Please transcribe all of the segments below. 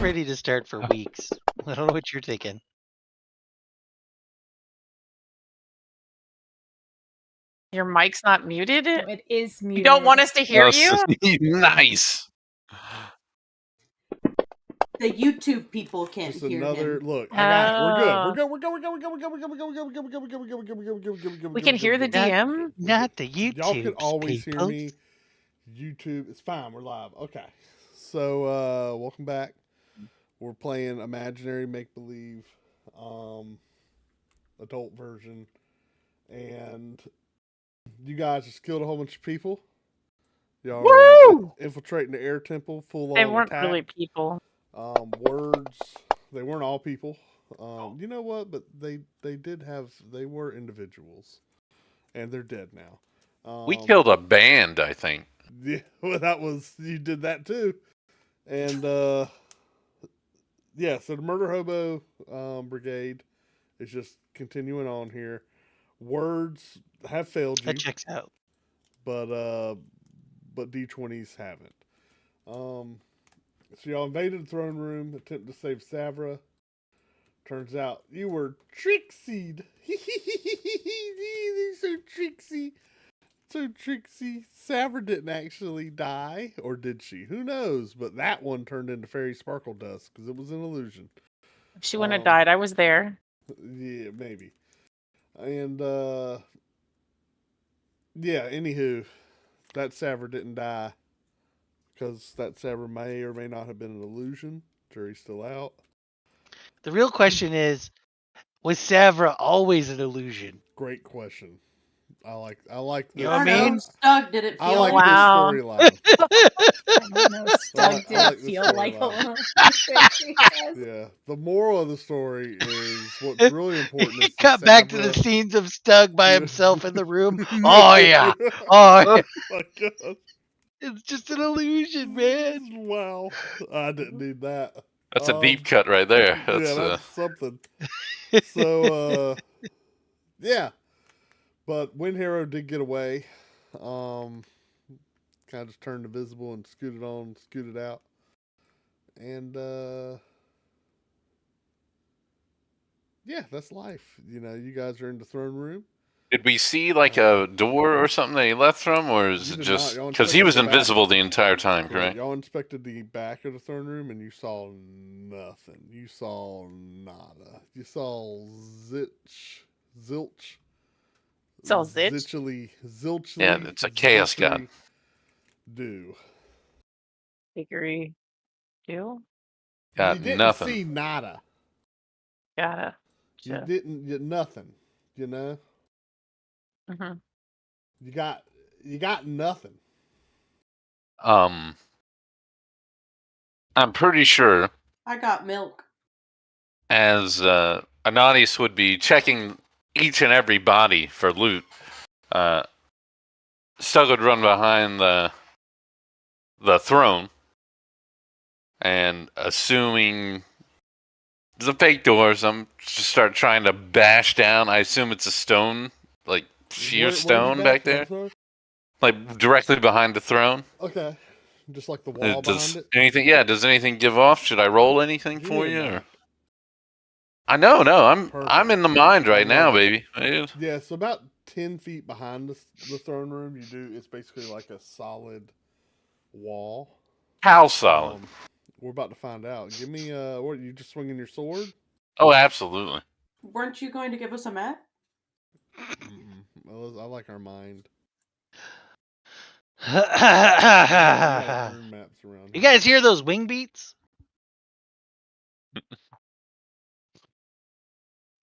ready to start for weeks. I don't know what you're thinking. Your mic's not muted? No, it is muted. You don't want us to hear you? Nice. The YouTube people can't Just hear another him. look. I got it. We're good. Oh. We're good. We're good. We're good. We're good. We're good. We're good. We're good. We're good. We're good. We're good. We're good. We're good. We're good. We're good. We're good. We're good. We can hear the DM? Not the YouTube. Y'all can always hear me. YouTube, it's fine. We're live. Okay. So, welcome back. We're playing imaginary make-believe, adult version, and you guys just killed a whole bunch of people. Y'all were infiltrating the air temple, full on They weren't attack. really people. Words, they weren't all people. You know what? But they were individuals, and they're dead now. We killed a band, I think. Yeah, well, you did that too, and yeah. So the murder hobo brigade is just continuing on here. Words have failed you. That checks out. But D20s haven't. So y'all invaded the throne room, attempted to save Savra. Turns out you were trixied. They're so tricksy. So Trixie, Savra didn't actually die, or did she? Who knows? But that one turned into Fairy Sparkle Dust because it was an illusion. She wouldn't have died. I was there. Yeah, maybe. And yeah. Anywho, that Savra didn't die because that Savra may or may not have been an illusion. Jury's still out. The real question is, was Savra always an illusion? Great question. I like this. You know what I mean? Stug did it feel I like like this storyline. I know Stug didn't feel like a Yeah. The moral of the story is what's really important is Cut back to the scenes of Stug by himself in the room. Oh yeah. Oh yeah. my God. It's just an illusion, man. Wow. I didn't need that. That's a deep cut right there. That's, yeah, that's something. So, yeah. But Wind Hero did get away. Kind of just turned invisible and scooted out. And, yeah, that's life. You know, you guys are in the throne room. Did we see like a door or something that he left from, or is it just because he was invisible the entire time, correct? Y'all inspected the back of the throne room and you saw nothing. You saw nada. You saw zilch. Zilchly. Yeah, it's a chaos god. Do. Hickory. Do? Got you didn't nothing. see nada. Gotta. You didn't get nothing. You know. Mm-hmm. You got nothing. I'm pretty sure. I got milk. As Ananias would be checking each and every body for loot, Stug would run behind the throne, and assuming the fake doors, I'm just start trying to bash down. I assume it's a stone, like sheer stone back there, like directly behind the throne. Okay, just like the wall behind it. Anything? Yeah. Does anything give off? Should I roll anything for you? Or? I know. No, I'm in the mind right now, baby. Yeah, so about 10 feet behind the throne room, it's basically like a solid wall. How solid? We're about to find out. Give me, what, you just swinging your sword? Oh, absolutely. Weren't you going to give us a map? Well, I like our mind. You guys hear those wing beats?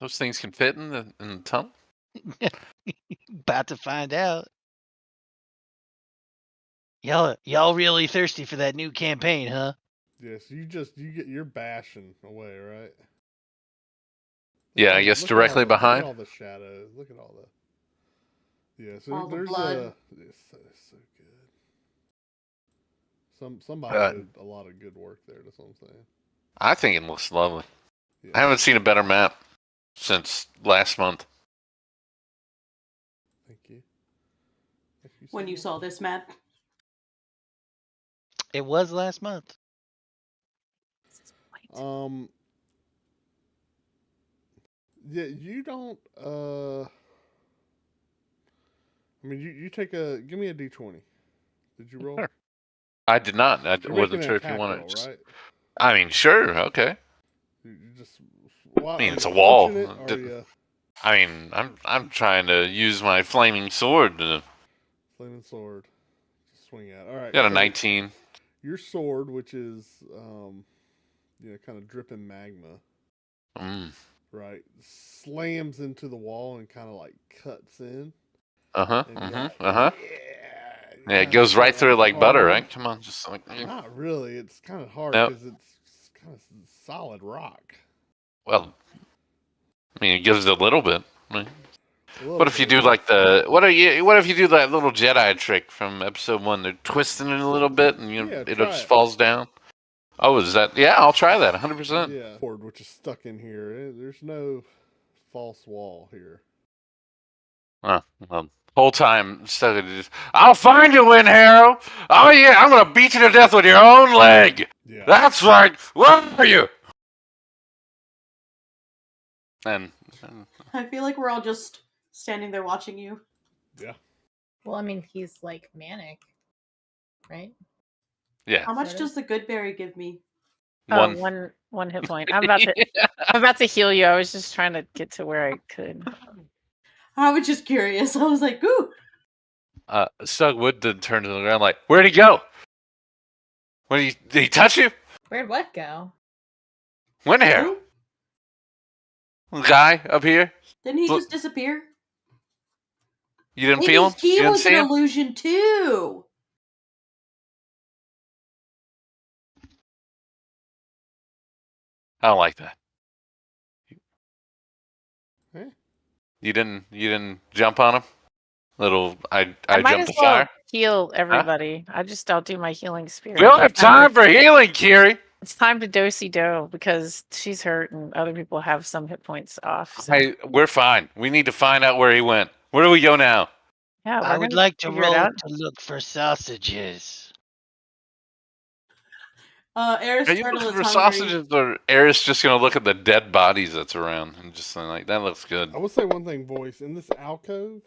Those things can fit in the tunnel? About to find out. Y'all really thirsty for that new campaign, huh? Yes, you're bashing away, right? Yeah, I guess directly behind. Look at all the shadows. Look at all the. Yeah, so all there's the blood. It's so good. Somebody did a lot of good work there. That's what I'm saying. I think it looks lovely. Yeah. I haven't seen a better map since last month. Thank you. When you saw this map? It was last month. Yeah, you don't. I mean, you take a. Give me a d20. Did you roll? Sure. I did not. I You're wasn't making sure an if you attack wanted. roll, right? I mean, sure. Okay. You just. Well, I mean, are it's you a wall. punching it, or are you I mean, I'm trying to use my flaming sword to flaming sword to swing at? All right. get a so 19. Your sword, which is, kind of dripping magma, right, slams into the wall and kind of like cuts in. Uh-huh. And you Uh-huh. go, Uh-huh. Yeah, it kinda goes right through it like butter, hard. right? Come on, just like Not really. It's kind of hard Nope. because it's kind of solid rock. well, I mean, it gives it a little bit. Right? A little What if you bit. do like what if you do that little Jedi trick from episode 1? They're twisting it a little bit and Yeah, it try just it. falls down. Oh, is that? Yeah, I'll try that 100%. Yeah, sword, which is stuck in here. There's no false wall here. Well, whole time stuck in it. I'll find you, Win Harrow. Oh yeah, I'm gonna beat you to death with your own leg. Yeah. That's right. Where are you? And I feel like we're all just standing there watching you. Yeah. Well, I mean, he's like manic, right? yeah, How much Sort of. does the good berry give me? One hit point. I'm about to heal you. I was just trying to get to where I could. I was just curious. I was like, ooh. Stugwood then turned to the ground like, where'd he go? Did he touch you? Where'd what go? Win Harrow. Who? Guy up here. Didn't he Look- just disappear? You didn't Maybe feel him? he You didn't was see an him? illusion too. I don't like that. Eh? You didn't jump on him? I I might jumped as the well fire. heal everybody. I'll do my healing spirit. We don't have time for healing, Kiri. It's time to dosey do because she's hurt and other people have some hit points off. So. Hey, we're fine. We need to find out where he went. Where do we go now? Yeah, I we're would gonna like to figure it roll out. to look for sausages. Eris Are you Turtle looking is for hungry. sausages, or Eris just gonna look at the dead bodies that's around and just like that looks good? I will say one thing, voice. In this alcove,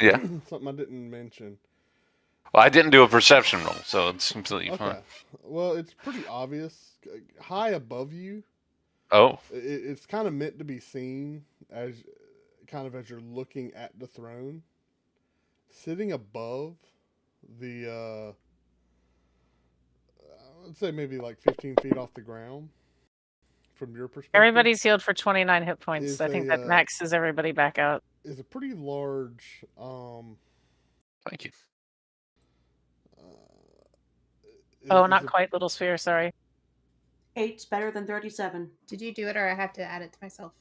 Yeah. something I didn't mention. Well, I didn't do a perception roll, so it's completely Okay. fine. Well, it's pretty obvious. High above you, Oh, it's kind of meant to be seen as you're looking at the throne. Sitting above the, I'd say maybe like 15 feet off the ground from your perspective. Everybody's healed for 29 hit points. Is I think a, that maxes everybody back out. Is a pretty large. thank you. Oh, not quite little sphere. Sorry. 8's better than 37. Did you do it, or I have to add it to myself?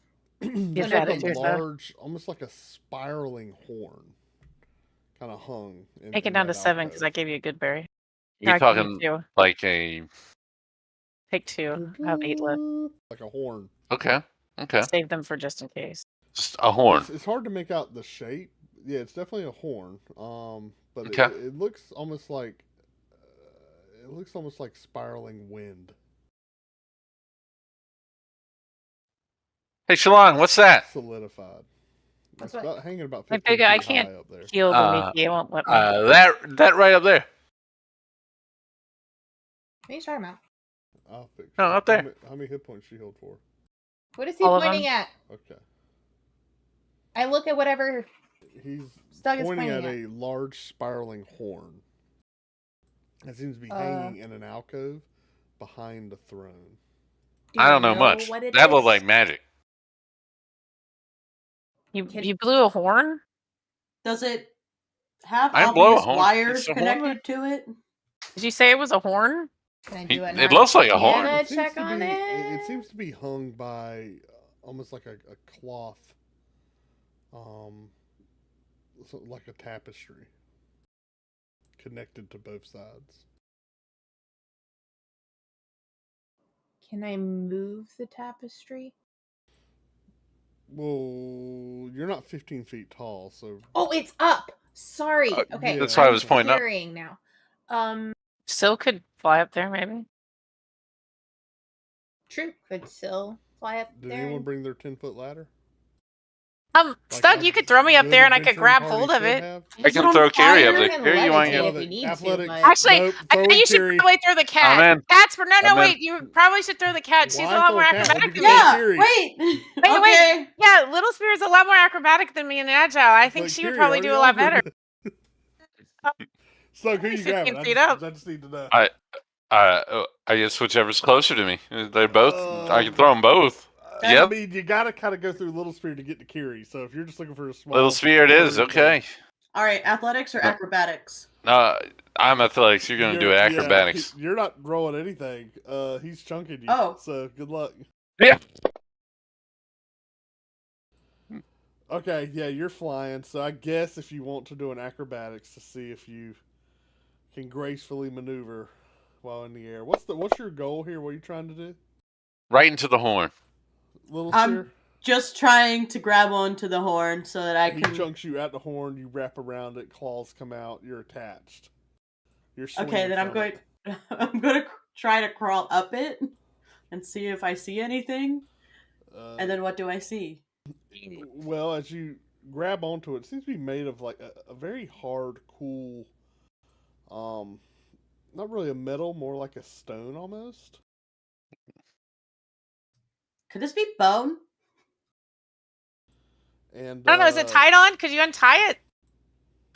There's add like it to a yourself. large, almost like a spiraling horn, kind of hung. Take it down to 7 because I gave you a good berry. We I can do talking 2. like a Take 2. I have 8 left. Like a horn. okay. Save them for just in case. Just a horn. It's hard to make out the shape. Yeah, it's definitely a horn. But Okay. it looks almost like spiraling wind. Hey, Shalon, what's that? Solidified. What's It's what? hanging about I 15 figure I feet can't high up there. Heal the Uh, Mickey. It won't let me. That right up there. What are you talking about? I'll fix No, it. up there. How many hit points she healed for? What is he All of pointing them? at? Okay. I look at whatever He's Stug is pointing at pointing a large spiraling horn. It seems to be hanging in an alcove behind the throne. Do I you don't know much. what it That looked is? like magic. You blew a horn? Does it have I didn't blow a obvious horn. wires It's a horn. connected to it? Did you say it was a horn? Can I do It looks like a horn. Can I It seems check to on be- it? It seems to be hung by almost like a cloth, like a tapestry, connected to both sides. Can I move the tapestry? Well, you're not 15 feet tall, so Oh, it's up. Sorry. Okay. yeah. That's why I was I'm pointing up. carrying now. Still could fly up there, maybe. True. Could still fly up Did there. anyone and- bring their 10-foot ladder? Stug, you could throw me up Good there and I could adventuring grab party hold of should it. have? I Is it can on throw Kiri up fire? there. can Kiri, you want to levitate go? if we need Athletics. to, but Actually, Nope, I throw think in you should Kiri. probably throw the cat. I'm in. Cats, no, I'm in. wait. You probably should throw the cat. She's Why a lot throw more a cat? acrobatic We than can me. throw Yeah, Kiri. wait. Wait, Okay. wait. Yeah, Little Spirit's a lot more acrobatic than me and agile. I think Like, she would Kiri, probably are do you a lot over? better. So who you 15 grabbing? feet up. I just need to know. I guess whichever's closer to me. They're both. I can Um, throw them both. I Yep. mean, you gotta kind of go through Little Spirit to get to Kiri. So if you're just looking for a small Little Spirit is bird, okay. All right, athletics or No. acrobatics? No, I'm athletics. You're gonna do acrobatics. You're not rolling anything. He's chunking you. Oh. So good luck. Yeah. Okay, yeah, you're flying. So I guess if you want to do an acrobatics to see if you can gracefully maneuver while in the air. What's your goal here? What are you trying to do? Right into the horn. Little I'm Steer? just trying to grab onto the horn so that I He can. chunks you at the horn, you wrap around it, claws come out, you're attached. You're Okay, then I'm swinging going. from I'm going to try to crawl up it and see if I see anything. it. And then what do I see? Well, as you grab onto it, it seems to be made of like a very hard, cool, not really a metal, more like a stone almost. Could this be bone? And I don't know. Is it tied on? Could you untie it?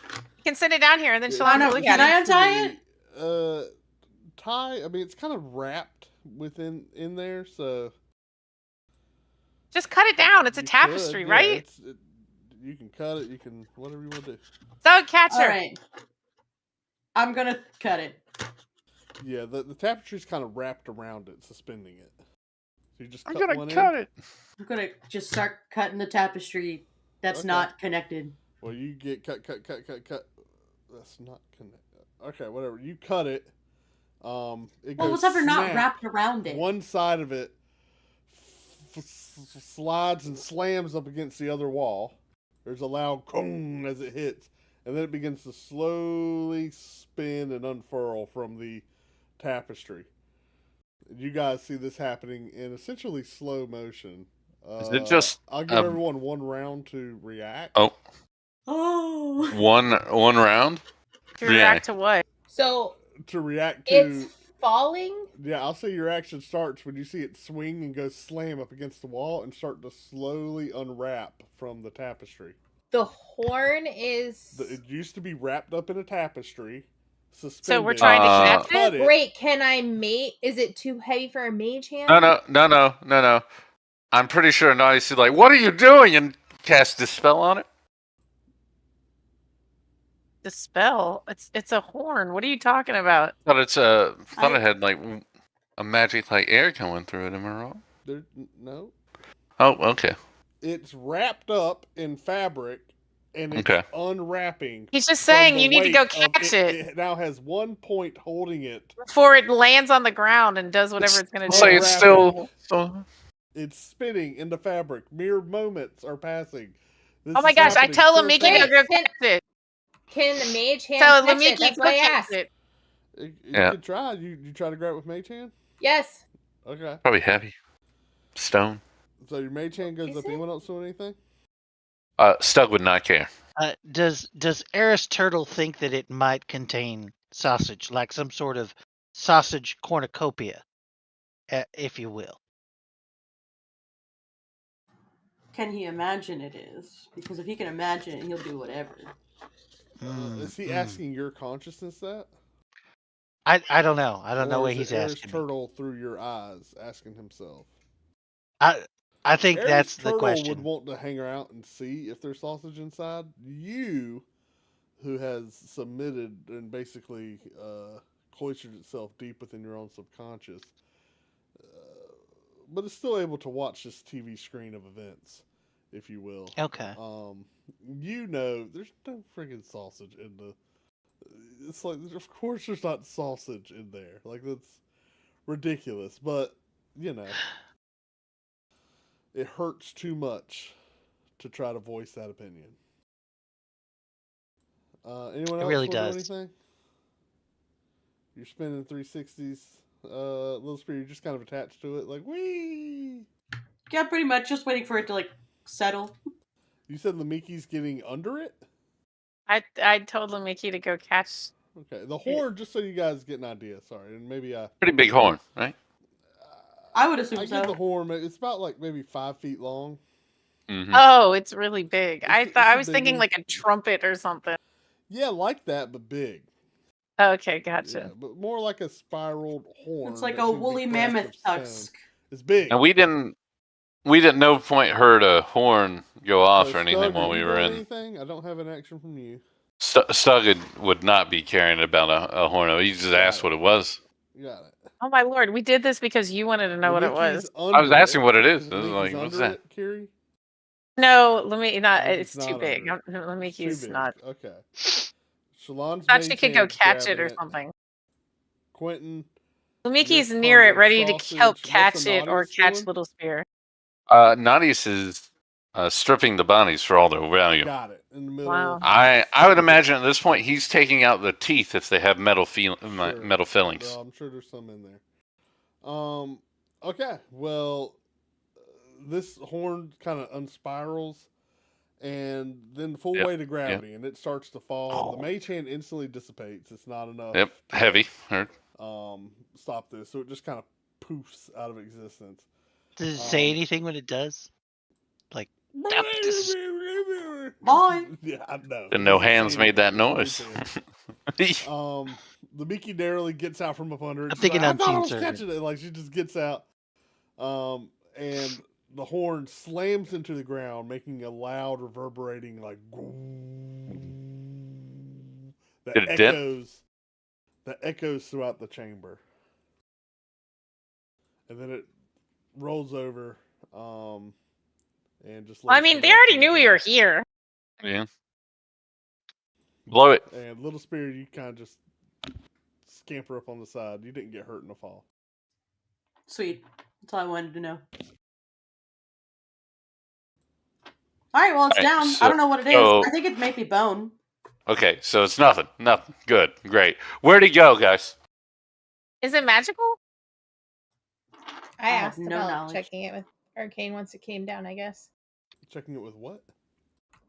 You can send it down here and then she'll I have know, to look can at I it. untie it? Tie. I mean, it's kind of wrapped in there, so Just cut it down. It's a you tapestry, could, yeah, right? you can cut it. You can whatever you want to do. So catch her. All right. I'm going to cut it. Yeah, the tapestry's kind of wrapped around it, suspending it. So you just I'm cut gonna one cut in. it. I'm going to just start cutting the tapestry that's Okay. not connected. Well, you get cut. That's not connected. Okay, whatever. You cut it. It Well, goes what's ever not snap. wrapped around it? One side of it slides and slams up against the other wall. There's a loud "kong" as it hits, and then it begins to slowly spin and unfurl from the tapestry. You guys see this happening in essentially slow motion. Is it just, I'll give everyone one round to react. Oh, Oh. one round? To react to what? So To react to. it's falling. Yeah, I'll say your action starts when you see it swing and go slam up against the wall and start to slowly unwrap from the tapestry. The horn is. It used to be wrapped up in a tapestry, suspended. So we're trying to catch cut it? it. Great. Can I mate? Is it too heavy for a mage hand? No. I'm pretty sure Naughty's like, what are you doing? And cast Dispel on it. The spell. It's a horn. What are you talking about? Thought it had like a magic like air coming through it. Am I wrong? No. Oh, okay. It's wrapped up in fabric, and it's Okay. unwrapping. He's just from saying the you need to go weight of catch it It now has one point holding it. before it lands on the ground and does whatever it's going to Say do. it's still. It's spinning in the fabric. Mere moments are passing. This Oh my is gosh, I happening tell so Lamiki Wait, to go can- catch it. Can the mage hand So catch it? Lamiki, That's go what I catch asked. it. You Yeah. can try. You try to grab with mage hand? Yes. Okay. Probably heavy. Stone. So your mage hand goes Is up. it? Anyone else doing anything? Stug would not care. Does Eris Turtle think that it might contain sausage, like some sort of sausage cornucopia, if you will? Can he imagine it is? Because if he can imagine it, he'll do whatever. Is he asking your consciousness that? I don't know. I don't know Or what is he's it Eris asking. Turtle through your eyes asking himself? I think Eris that's the Turtle question. would want to hang around and see if there's sausage inside. You, who has submitted and basically cloistered itself deep within your own subconscious, but is still able to watch this TV screen of events, if you will. Okay. You know, there's no friggin' sausage in the. It's like, of course, there's not sausage in there. Like, that's ridiculous. But you know, it hurts too much to try to voice that opinion. Anyone else really wanna do does. anything? You're spinning 360s. Little Spear, you're just kind of attached to it, like, whee! Yeah, pretty much. Just waiting for it to, like, settle. You said Lamiki's getting under it? I told Mickey to go catch. Okay, the horn, just so you guys get an idea, sorry, and maybe Pretty big horn, right? I would assume I so. get the horn, it's about, like, maybe 5 feet long. Mm-hmm. Oh, it's really big. It's I a was big thinking one. like a trumpet or something. Yeah, like that, but big. Okay, Yeah, gotcha. but more like a spiraled horn. It's like that a seems to be woolly cast mammoth of stone. tusk. It's big. And we didn't no point heard a horn go off So, or anything Stug, while are we you were doing in. anything? I don't have an action from you. Stug would not be caring about a horn. He just asked what it was. You got it. Oh my lord, we did this because you wanted to know what it was. I was asking what it is. I was Lamiki's like, what's under that? it, Kiri? No, let me not. Lamiki's It's too not big. under it. Let me It's too keys big. not. Okay. Shalon's Thought she could go hand's catch it grabbing or something. Quentin, Mickey's You're near it, carving ready to sausage. help What's catch the it or Nadius catch doing? Little Spear. Nadius is stripping the bodies for all their value. got it in the middle. Wow. I would imagine at this point he's taking out the teeth if they have metal metal fillings. Well, I'm sure there's some in there. Okay. Well, this horn kind of unspirals, and then full Yep, weight of gravity, and it starts to fall. The mage hand instantly dissipates. It's not enough. Yep, heavy. Heard. Stop this. So it just kind of poofs out of existence. Does it say anything when it does? Like, "Stop this." Bye. Yeah, I know. And no hands made that noise. The Mickey narrowly gets out from up under it. I'm She's thinking like, I on thought I Team was Server. catching it. Like, she just gets out. And the horn slams into the ground, making a loud, reverberating, like, that Did it dent? echoes throughout the chamber. And then it rolls over, and just. Well, I mean, they already knew we were here. Yeah. Blow it. And Little Spear, you kind of just scamper up on the side. You didn't get hurt in the fall. Sweet. That's all I wanted to know. Alright, well, it's Alright, down. so- I don't know what it is. so- I think it may be bone. Okay, so it's nothing. Nothing. Good. Great. Where'd he go, guys? Is it magical? I have asked no about knowledge. checking it with Arcane once it came down, I guess. Checking it with what?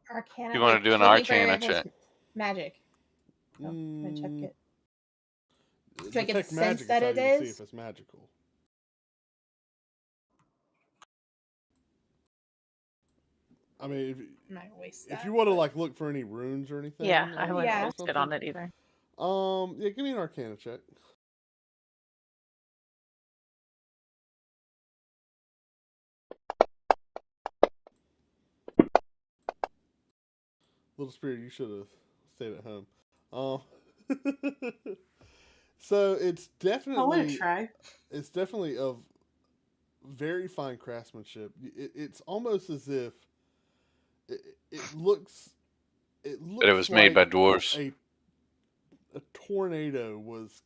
Arcana. You wanna do an checking for Arcana if it's check? Magic. So, I'm gonna check it. Do I get the Detect sense magic that how it you would see is? if it's magical. I mean, I'm not gonna waste if that. you want to like look for any runes or anything. Yeah, I on it wouldn't Yeah. or waste it on something, it either. Yeah, give me an Arcana check. Little Spirit, you should have stayed at home. So it's I want definitely to try. it's definitely of very fine craftsmanship. It's almost as if it looks. It looks. But it was made by like dwarves. a tornado was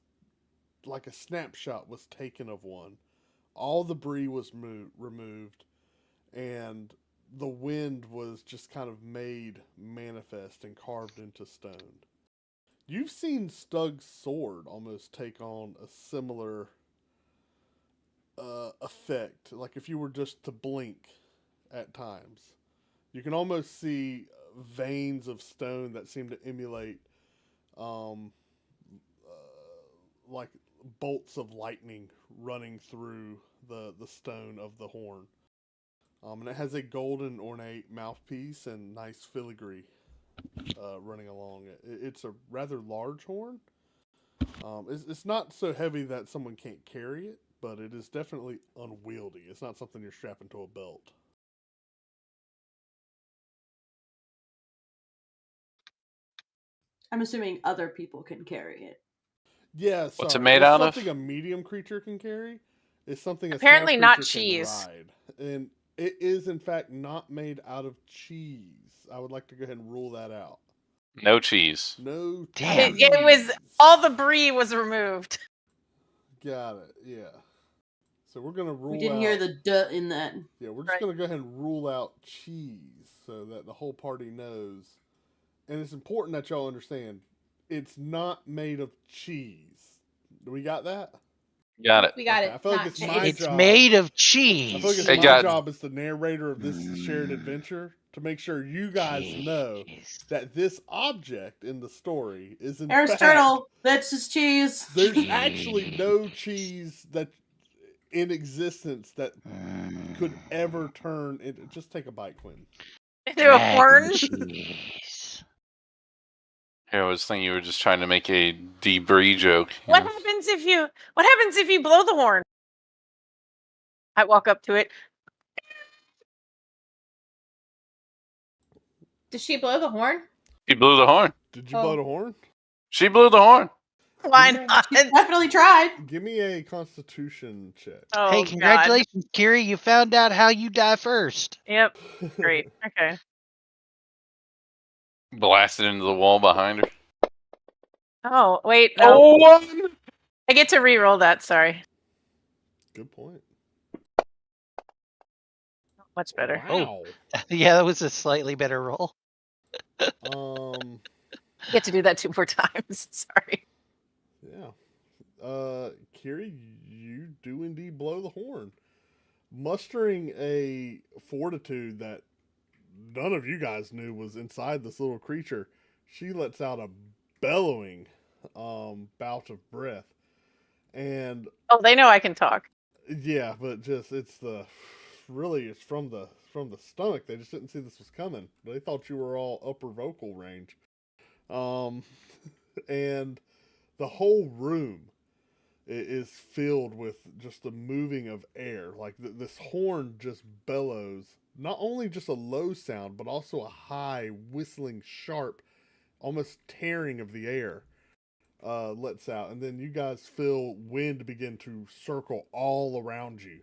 like a snapshot was taken of one. All the debris was removed, and the wind was just kind of made manifest and carved into stone. You've seen Stug's sword almost take on a similar effect. Like if you were just to blink at times, you can almost see veins of stone that seem to emulate like bolts of lightning running through the stone of the horn. And it has a golden ornate mouthpiece and nice filigree running along it. It's a rather large horn. It's not so heavy that someone can't carry it, but it is definitely unwieldy. It's not something you're strapping to a belt. I'm assuming other people can carry it. Yeah, What's it sorry. made It's out of? something a medium creature can carry. It's something a Apparently small not creature can cheese. ride. And it is in fact not made out of cheese. I would like to go ahead and rule that out. No cheese. No Damn. cheese. It was all the brie was removed. Got it. Yeah. So we're gonna rule. We didn't out, hear the duh in that. Yeah, we're just Right. gonna go ahead and rule out cheese so that the whole party knows. And it's important that y'all understand it's not made of cheese. Do we got that? Got it. We got Okay, it. I feel like Not it's cheese. my It's job. made of I cheese. feel like it's Hey, my God. job as the narrator of this shared adventure to make sure you guys know Cheese. that this object in the story is in Eris fact Turtle, that's his cheese. there's actually no cheese that in existence that could ever turn into. Just take a bite, Quinn. Into a horn. Cheese. Here, I was thinking you were just trying to make a debris joke. you What know? happens if you? What happens if you blow the horn? I walk up to it. Did she blow the horn? She blew the horn. Did you Oh. blow the horn? She blew the horn. Why not? She definitely tried. Give me a Constitution check. Oh, Hey, God. congratulations, Kiri. You found out how you die first. Yep. Great. Okay. Blasted into the wall behind her. Oh, wait. No. Oh, I get to re-roll that. Sorry. Good point. Much better. Wow. Yeah, that was a slightly better roll. I get to do that 2 more times. Sorry. Yeah. Kiri, you do indeed blow the horn. Mustering a fortitude that none of you guys knew was inside this little creature, she lets out a bellowing bout of breath. And Oh, they know I can talk. yeah, but just it's from the stomach. They just didn't see this was coming. They thought you were all upper vocal range. And the whole room is filled with just the moving of air. Like this horn just bellows, not only just a low sound, but also a high, whistling, sharp, almost tearing of the air lets out. And then you guys feel wind begin to circle all around you.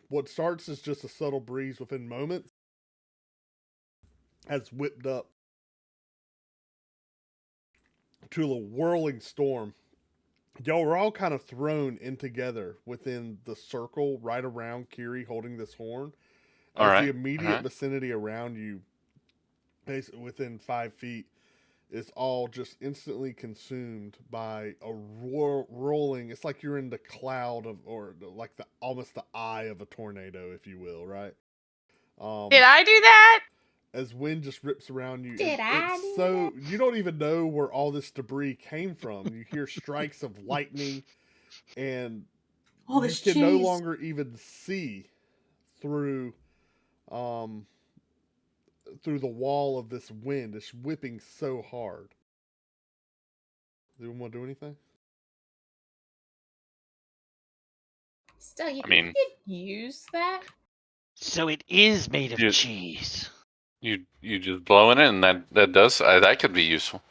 What starts as just a subtle breeze within moments has whipped up to a whirling storm. Y'all were all kind of thrown in together within the circle right around Kiri holding this horn. All As right, the immediate all right. vicinity around you, basically within 5 feet, is all just instantly consumed by a rolling. It's like you're in the cloud of, or like almost the eye of a tornado, if you will, right? Did I do that? As wind just rips around you. Did I It's do so you don't even know where all this debris came from. You hear strikes of lightning, and All you this can no cheese. longer even see through through the wall of this wind. It's whipping so hard. Do you want to do anything? Still, you I mean- could use that. So it is made of Yeah. cheese. You just blowing it, and that does that could be useful.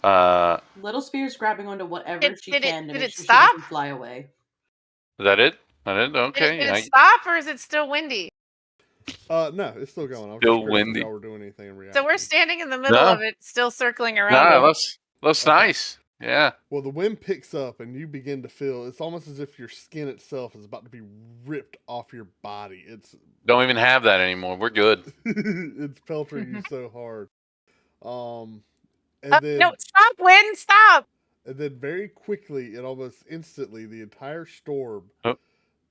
Little Spear's grabbing onto whatever Did- she did it- can to did make it sure stop? she doesn't fly away. Is that it? Did Did it? it stop or is it still windy? No, it's still going. I was Still just curious if windy. y'all were doing anything in reaction. So we're standing in the middle No. of it, still circling around. Nah, it. that's Okay. nice. Yeah. Well, the wind picks up, and you begin to feel. It's almost as if your skin itself is about to be ripped off your body. It's Don't even have that anymore. We're good. it's peltering you so hard. And then No, stop, wind, stop. and then very quickly, and almost instantly, the entire storm Oh.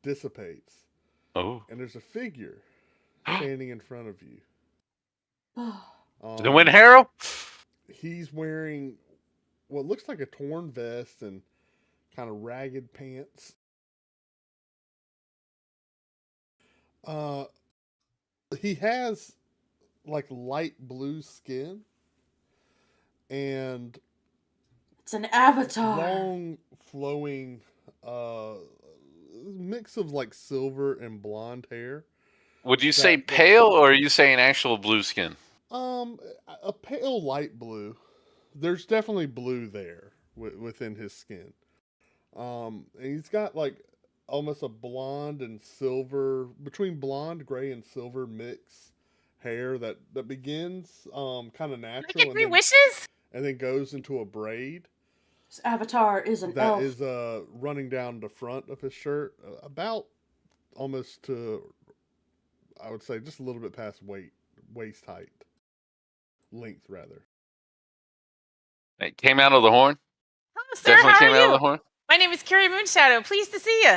dissipates, Oh. and there's a figure standing in front of you. The wind Harrow? He's wearing what looks like a torn vest and kind of ragged pants. He has like light blue skin and It's an avatar. long flowing mix of like silver and blonde hair. Would you say That- pale, or are you saying actual blue skin? A pale light blue. There's definitely blue there within his skin. And he's got like almost a blonde and silver, between blonde, gray, and silver mix hair that begins kind of Can I natural get and 3 then, wishes? and then goes into a braid This avatar is an that elf. is running down the front of his shirt, about almost to, I would say, just a little bit past waist height, length rather. It came out of the horn. Hello, sir. Definitely How came are out of you? the horn. My name is Carrie Moonshadow. Pleased to see you.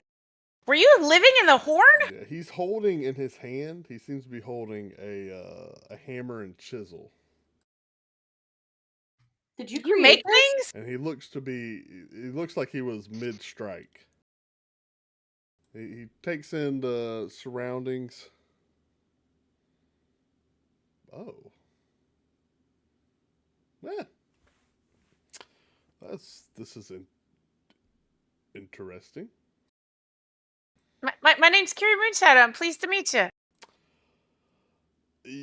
Were you living in the horn? Yeah, he's holding in his hand. He seems to be holding a hammer and chisel, Did you You create make this? things? and he looks to be. He looks like he was mid-strike. He takes in the surroundings. Oh, yeah. This is interesting. My name's Carrie Moonshadow. I'm pleased to meet you.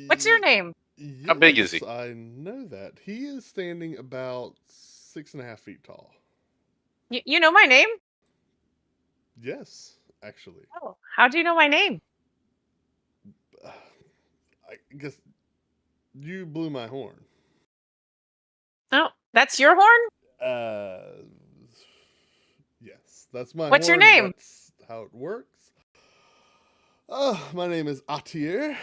What's your name? How big is he? Yes, I know that. He is standing about 6.5 feet tall. You know my name? Yes, actually. Oh, how do you know my name? I guess you blew my horn. Oh, that's your horn? Yes, that's my What's your horn. name? That's how it works. My name is Atir.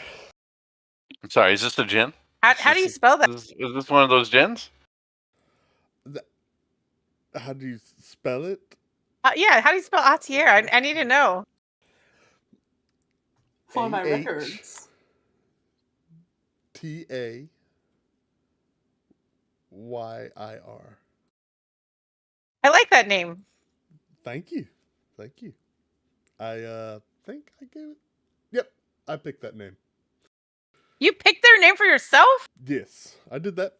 I'm sorry, is this a gin? How do you spell that? Is this one of those gins? How do you spell it? Yeah, how do you spell Atier? I need to know. For my A-H. records. Tayir. I like that name. Thank you. I think I gave it. Yep, I picked that name. You picked their name for yourself? Yes, I did that.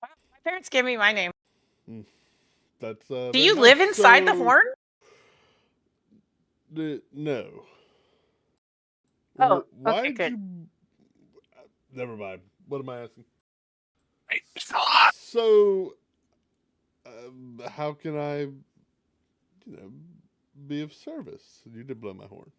Wow, my parents gave me my name. That's Do very you nice. live inside the So, horn? No. Oh, Why okay, did good. you? Never mind. What am I asking? Wait, it's a lot. So, how can I, be of service? You did blow my horn.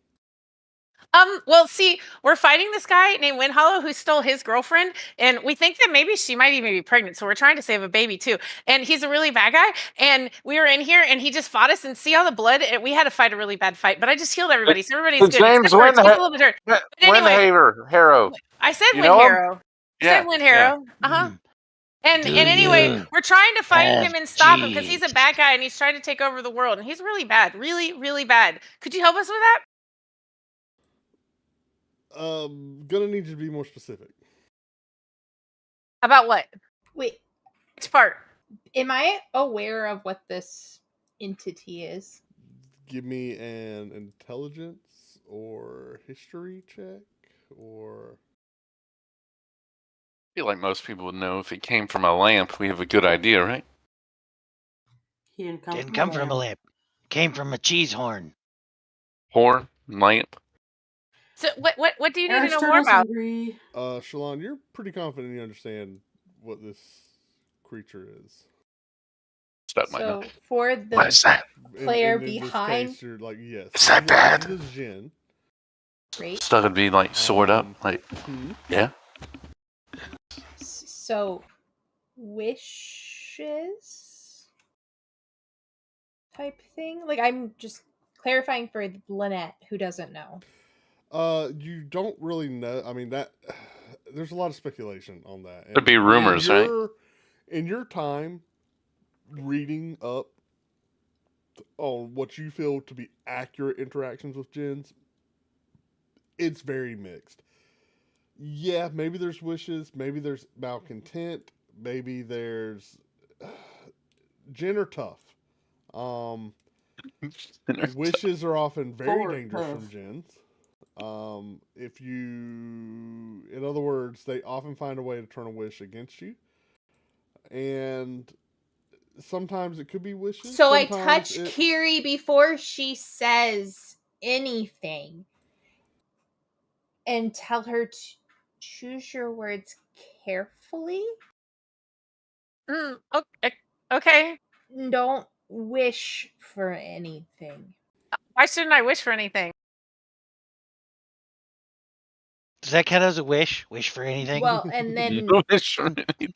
Well, see, we're fighting this guy named Wind Hollow who stole his girlfriend, and we think that maybe she might even be pregnant, so we're trying to save a baby too. And he's a really bad guy, and we were in here, and he just fought us, and see all the blood, and we had to fight a really bad fight, but I just healed everybody, so everybody's It's good. James Except for- he's a Windha- little bit hurt. But anyway, Windhaver, Harrow. I said You Wind know him? Harrow. I Yeah, said Wind Harrow. Uh-huh. And anyway, you we're trying to fight have him and stop him because he's a cheese? bad guy and he's trying to take over the world, and he's really bad, really, really bad. Could you help us with that? Gonna need you to be more specific. About what? Wait, Which part? am I aware of what this entity is? Give me an intelligence or history check, or I feel like most people would know if it came from a lamp. We have a good idea, right? He didn't Didn't come from a lamp. Came from a cheese horn. Horn, lamp. So what do you need to know more Aristotle's about? hungry. Shalon, you're pretty confident you understand what this creature is. Step my So nose. for What the is that? player this behind- case, you're like, yes. Is that bad? This is Jin. great. Stuff would be like sword up, like yeah. So wishes type thing. Like I'm just clarifying for Lynette who doesn't know. You don't really know. I mean, that there's a lot of speculation on that. There'd be rumors, right? In your time reading up on what you feel to be accurate interactions with jinns, it's very mixed. Yeah, maybe there's wishes, maybe there's malcontent, maybe there's jinn are tough. Wishes are often very Forward dangerous tough. from jinns. In other words, they often find a way to turn a wish against you. And sometimes it could be wishes. So I sometimes touch it's- Kiri before she says anything and tell her to choose your words carefully. Okay. Don't wish for anything. Why shouldn't I wish for anything? Does that count as a wish? Wish for anything? Well, and then Sure, anything.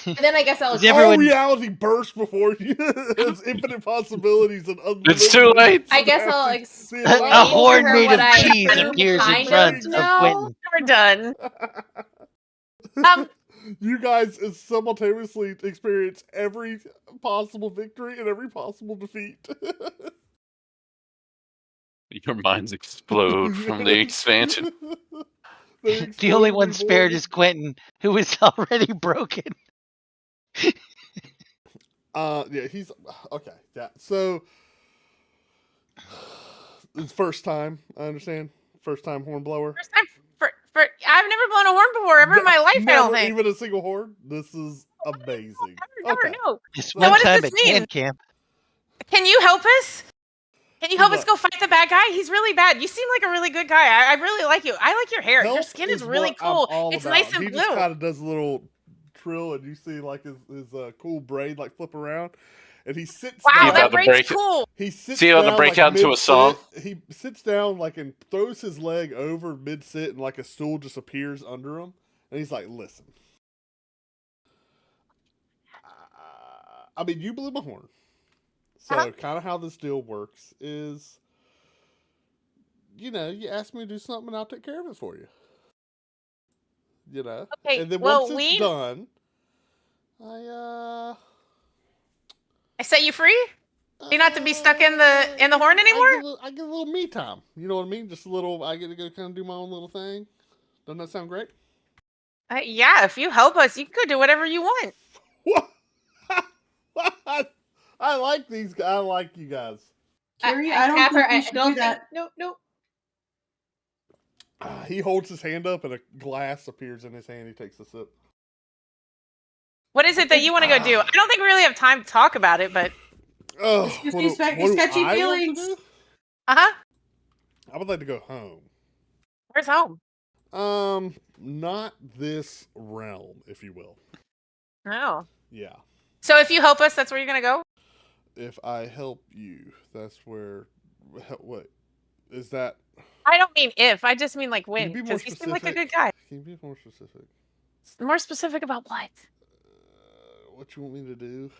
and then I guess I'll Is everyone- all reality bursts before you. There's infinite possibilities and unlimited. It's too late. I guess I'll See, explain a horn to her made what of I cheese do appears in kind front of of know. Quentin. We're done. You guys simultaneously experience every possible victory and every possible defeat. Your minds explode from the expansion. The only one spared is Quentin, who is already broken. Yeah, he's okay. Yeah, so it's first time. I understand. First time hornblower. First time I've never blown a horn before ever in my life. I don't think. Even a single horn. This is amazing. Never. No. This So one what does time this at mean? camp camp. Can you help us? Can you help us go fight the bad guy? He's really bad. You seem like a really good guy. I really like you. I like your hair. Your Help skin is is really what I'm cool. all It's about. nice and He blue. just kind of does a little trill, and you see like his cool braid like flip around, and he sits Wow, down. that break braid's it. cool. He sits See how down to break like out into a mid-sit. song? He sits down like and throws his leg over mid-sit, and like a stool just appears under him, and he's like, "Listen, I mean, you blew my horn, so kind of how this deal works is, you know, you ask me to do something, and I'll take care of it for you. You know, Okay, and then well, once it's done, I set you free? You not to be stuck in the horn anymore? I get a little me time. You know what I mean? Just a little. I get to go kind of do my own little thing. Doesn't that sound great? Yeah, if you help us, you can go do whatever you want. What? I like these. I like you guys. Carrie, I don't think you should do that. No. He holds his hand up, and a glass appears in his hand. He takes a sip. What is it that you want to go do? I don't think we really have time to talk about it, but Oh, Excuse me, sketchy feelings. uh-huh. I would like to go home. Where's home? Not this realm, if you will. Oh. Yeah. So if you help us, that's where you're gonna go? If I help you, that's where. What is that? I don't mean if. I just mean like when. Can you be more Because you seem like a specific? good guy. Can you be more specific? More specific about what? What you want me to do?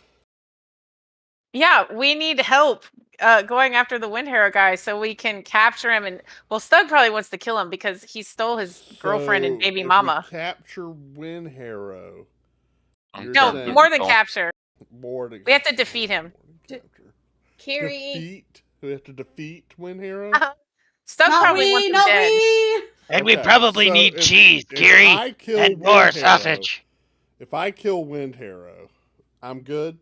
Yeah, we need help going after the Wind Harrow guy so we can capture him. And well, Stug probably wants to kill him because he stole his girlfriend and baby if mama. we capture Wind Harrow. you're No, saying more than capture. More than We have to defeat him. capture. Carrie. Defeat. We have to defeat Wind Harrow. Stug Not probably wants we, him not dead. we. And we Okay, probably so need if- cheese, if Gary, I kill and Wind more Harrow- sausage. If I kill Wind Harrow, I'm good.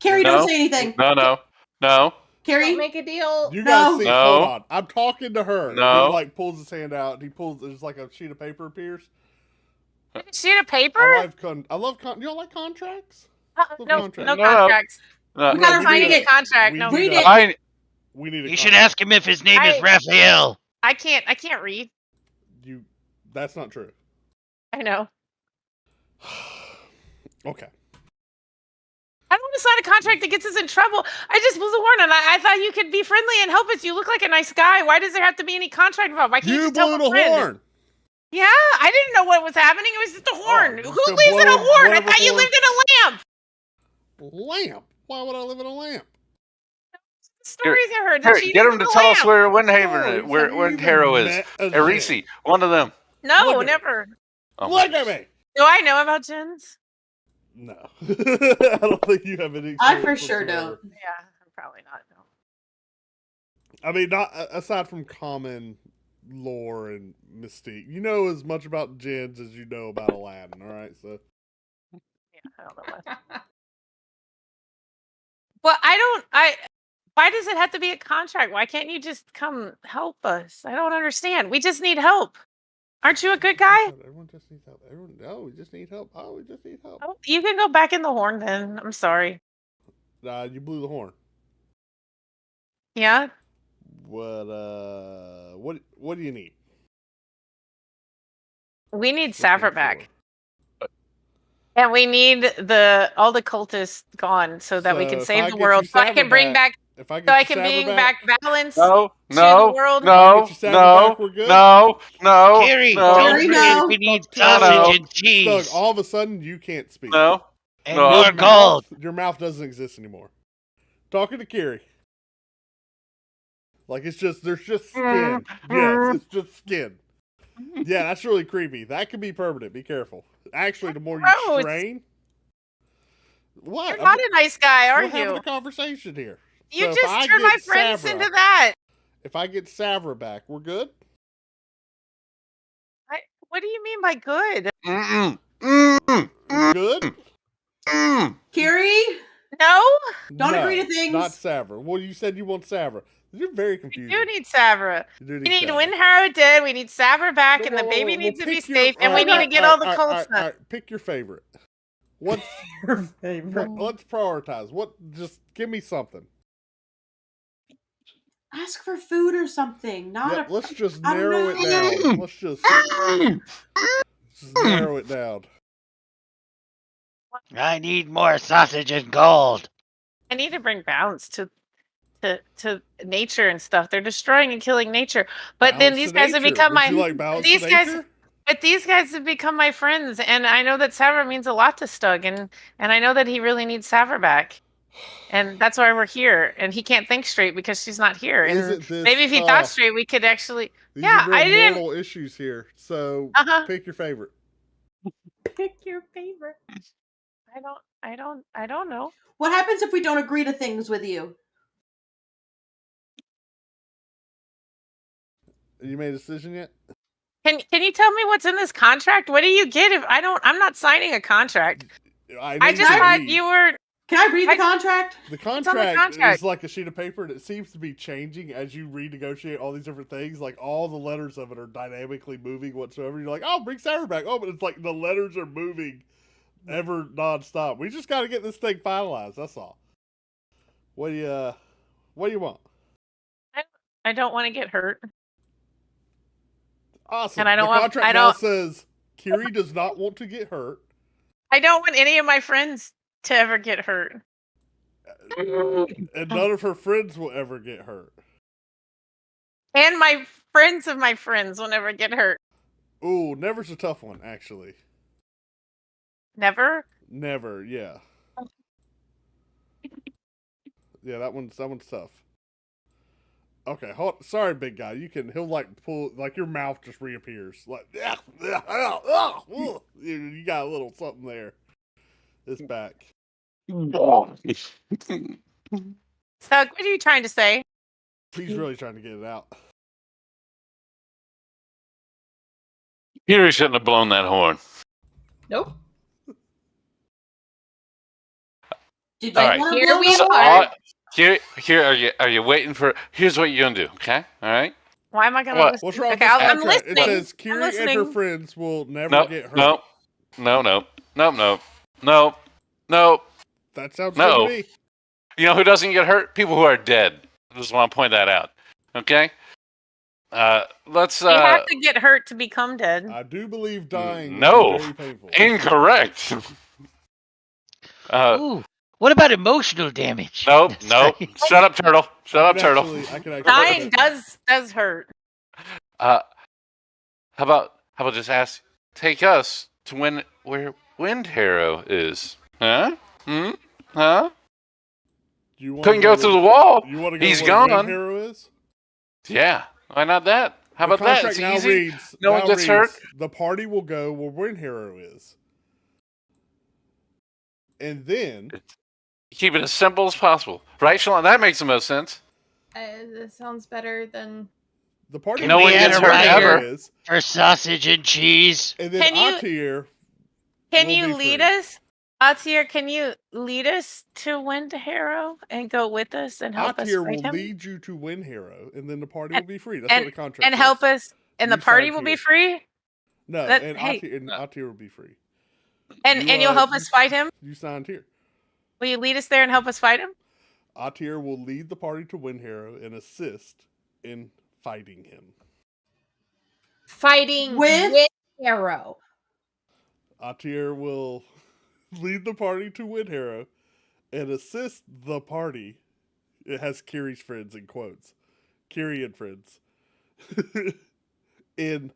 Carrie, No. don't say anything. No. Carrie, Don't make a deal. You guys No. see? No. Hold on. I'm talking to her. No. He like pulls his hand out. He pulls. There's like a sheet of paper appears. Sheet of paper? I love. You don't like contracts? No contract. no No. contracts. No. We gotta I'm find signing it. a contract. No, We Read need it. I We need a You should contract. ask him if his name is I- Raphael. I can't read. You. That's not true. I know. Okay. I don't want to sign a contract that gets us in trouble. I just blew the horn, and I thought you could be friendly and help us. You look like a nice guy. Why does there have to be any contract involved? Why can't you You just tell blew a the friend? horn. Yeah, I didn't know what was happening. It was just a horn. you Who can lives in a blow horn? I whatever thought you horn. lived in a lamp. Lamp. Why would I live in a lamp? The stories I heard. that she get lives him in to a tell us lamp. where Wind Oh, where have you Wind even Harrow is. met a Erisi, Jen? one of them. Look No, at me. never. Oh, Look at me. Do I know about gins? No. I don't think you have any. I for experience sure whatsoever. don't. Yeah, probably not. No. I mean, not aside from common lore and mystique. You know as much about gins as you know about Aladdin. All right, so Yeah, I don't know what. Well, why does it have to be a contract? Why can't you just come help us? I don't understand. We just need help. Aren't you a good guy? Everyone just needs help. We just need help. Oh, we just need help. Oh, you can go back in the horn then. I'm sorry. You blew the horn. Yeah. What do you need? We need Looking Saffron back. And we need all the cultists gone so that we So can if save I the get world. you So I Saffron can bring back If I get so I you can Saffron bring back balance No, to no, the world. no, If I get you Saffron back, we're good? no, Gary, no, don't Gary, forget no. we need Fuck Gary. sausage and Doug, cheese all of a sudden you can't speak. no. and no. more Your gold. Your mouth doesn't exist anymore. Talking to Carrie. Like it's just there's just skin. Yes, it's just skin. Yeah, that's really creepy. That could be permanent. Be careful. Actually, the more you Gross. strain. What? You're not a nice guy, are We're having you? a conversation here. You So if just I turned my get friends Savra- into that. If I get Savra back, we're good? What do you mean by good? Good? Kiri, No, don't No, agree to things. Not Savra. Well, you said you want Savra. You're very we confusing. do need Savra. You do We need Savra. Winharrow dead. We need Savra back, and the Whoa, baby whoa, needs to be pick your- safe. And we need to get all the cold stuff. All right, pick your favorite. What's Your favorite. let's prioritize. What? Just give me something. Ask for food or something. Not Yeah, a. let's just I don't narrow it know. down. Let's just narrow it down. I need more sausage and gold. I need to bring balance to nature and stuff. They're destroying and killing nature. But then Balance these to guys have nature. become Would my you like balance these to guys. nature? But these guys have become my friends, and I know that Savra means a lot to Stug, and I know that he really needs Savra back, and that's why we're here. And he can't think straight because she's not here. And Isn't this maybe if he tough? thought straight, we could actually. These Yeah, are real I didn't- moral issues here. So Uh-huh. pick your favorite. Pick your favorite. I don't know. What happens if we don't agree to things with you? You made a decision yet? Can you tell me what's in this contract? What do you get if I don't? I'm not signing a contract. I made just you thought read. you were. Can I read the contract? The on the contract contract? is like a sheet of paper, and it seems to be changing as you renegotiate all these different things. Like all the letters of it are dynamically moving whatsoever. You're like, oh, bring Savra back. Oh, but it's like the letters are moving ever nonstop. We just got to get this thing finalized. That's all. What do you want? I don't want to get hurt. Awesome. And I don't the want- contract I now don't- says Kiri does not want to get hurt. I don't want any of my friends to ever get hurt. And none of her friends will ever get hurt. And my friends of my friends will never get hurt. Ooh, never's a tough one, actually. Never? Never, yeah. Yeah, that one's tough. Okay, sorry, big guy. He'll like pull, like your mouth just reappears. Like, you got a little something there. It's back. So, what are you trying to say? He's really trying to get it out. Kiri shouldn't have blown that horn. Nope. Did you All right. want to Here blow we the are. horn? Here are you waiting for? Here's what you're gonna do. Okay, all right. Why am I going to What? listen? What's wrong Okay, with this I'm contract? It listening. says Kiri and her listening. friends will never Nope. get hurt. Nope. That sounds No. good to me. You know who doesn't get hurt? People who are dead. I just want to point that out. Okay. Let's. You have to get hurt to become dead. I do believe dying No. is very painful. Incorrect. Ooh, what about emotional damage? Nope. Shut up, turtle. Shut up, I turtle. can actually Dying does hurt. How about just take us to where Wind Harrow is? Huh? Huh? You wanna Couldn't go through the wall. You want to go He's where Wind gone. Hero is? Yeah. Why not that? How The about that? contract It's now easy. reads, No one now gets hurt. reads, the party will go where Wind Hero is. And then Keep it as simple as possible, right, Shalon? That makes the most sense. That sounds better than. the party No will one go gets where hurt Wind Hero ever. is, For sausage and cheese. and then Can you- Atir Can will you be lead free. us? Atir, can you lead us to Wind Harrow and go with us and help us Atir fight will him? lead you to Wind Hero, and then the party And- will be free. That's what the contract And says. help us, and the You party signed will be here. free? No, that- and hey. Atir will be free. And You, you'll help us fight him? You signed here. Will you lead us there and help us fight him? Atir will lead the party to Wind Hero and assist in fighting him. Fighting With- Arrow. Atir will lead the party to Wind Hero and assist the party. It has Kiri's friends in quotes. Kiri and friends. In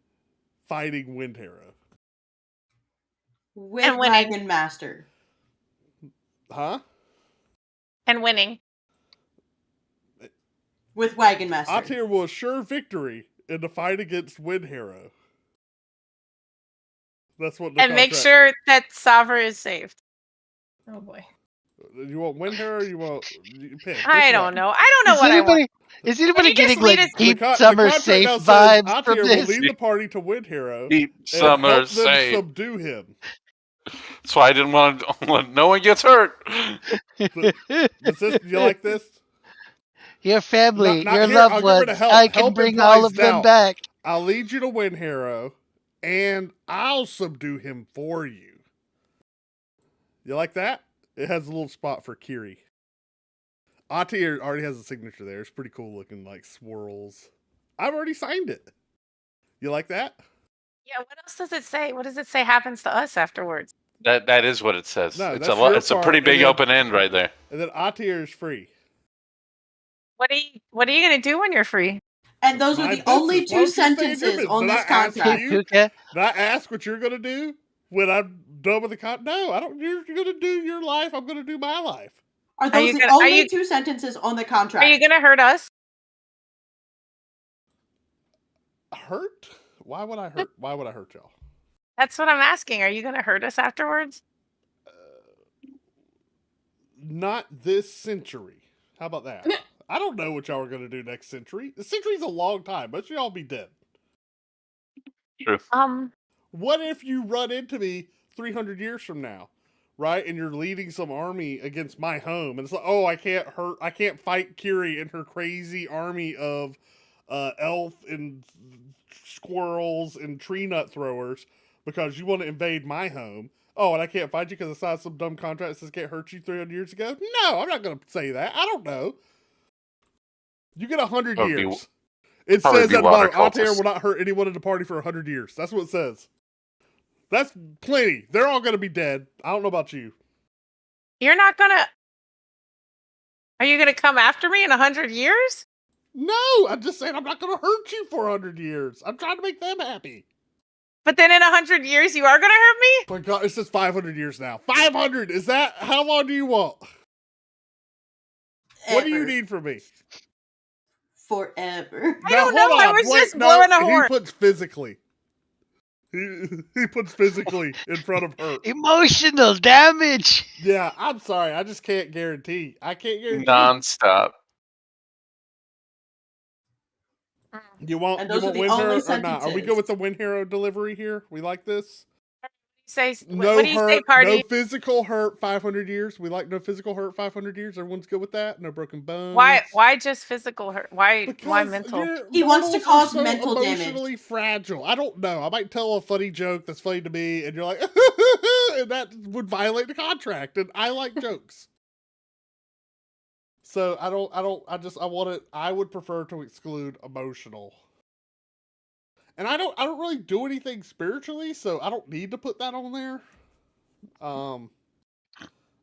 fighting Wind Hero. With And winning. Wagon Master. Huh? And winning. With Wagon Master. Atir will assure victory in the fight against Wind Hero. That's what the And make contract- sure that Savra is saved. Oh boy. You want win her or you want you pick? Which I one? don't know. I don't know Is what I want. anybody is anybody you just getting lead like us- deep The summer contract safe now says vibes from Atir will this? lead the party to Win Hero Keep and summer help them safe. subdue him. That's why I didn't want to. No one gets hurt. You like this? Your family, Not your here, loved I'll get rid ones. of help. I can Help bring all implies of them doubt. back. I'll lead you to Win Hero, and I'll subdue him for you. You like that? It has a little spot for Kiri. Atir already has a signature there. It's pretty cool looking, like swirls. I've already signed it. You like that? Yeah, what else does it say? What does it say happens to us afterwards? That is what it says. No, it's that's a your it's a part, pretty and big then- open end right there. And then Atir is free. What are you gonna do when you're free? And those are My the only business. Why don't you two stay in your sentences business? on Did this I ask contract. you? Pookha, Did I ask what you're gonna do when I'm done with the con? No, I don't. You're gonna do your life. I'm gonna do my life. Are those you the gonna- are only you- two sentences on the Are contract? you gonna hurt us? Hurt? Why would I hurt? Why would I hurt y'all? That's what I'm asking. Are you gonna hurt us afterwards? Not this century. How about that? I don't know what y'all are gonna do next century. The century's a long time. Most of y'all be dead. True. What if you run into me 300 years from now, right? And you're leading some army against my home, and it's like, oh, I can't fight Kiri and her crazy army of elf and squirrels and tree nut throwers because you want to invade my home. Oh, and I can't fight you because I signed some dumb contract that says can't hurt you 300 years ago? No, I'm not going to say that. I don't know. You get 100 That would be- years. It probably says be that water about Altair cultists. will not hurt anyone in the party for 100 years. That's what it says. That's plenty. They're all going to be dead. I don't know about you. You're not gonna. Are you gonna come after me in 100 years? No, I'm just saying I'm not going to hurt you for 100 years. I'm trying to make them happy. But then in 100 years, you are gonna hurt me? My God, it says 500 years now. 500! Is that, how long do you want? What do you Ever. need from me? Forever. I don't know, hold I on. was Wait, just blowing a horn. He puts physically. He puts physically in front of hurt. emotional damage. Yeah, I'm sorry. I just can't guarantee. I can't guarantee. Non-stop. You want, And you those are want the Win only Hero or not? Are we sentences. good with the Win Hero delivery here? We like this? Say No what do you hurt, say, party? no physical hurt, 500 years. We like no physical hurt, 500 years. Everyone's good with that? No broken bones? Why just physical hurt? Why Because mental? He wants to mortals are cause so mental damage. emotionally fragile. I don't know. I might tell a funny joke that's funny to me, and you're like, and that would violate the contract. And I like jokes, so I want it. I would prefer to exclude emotional. And I don't really do anything spiritually, so I don't need to put that on there.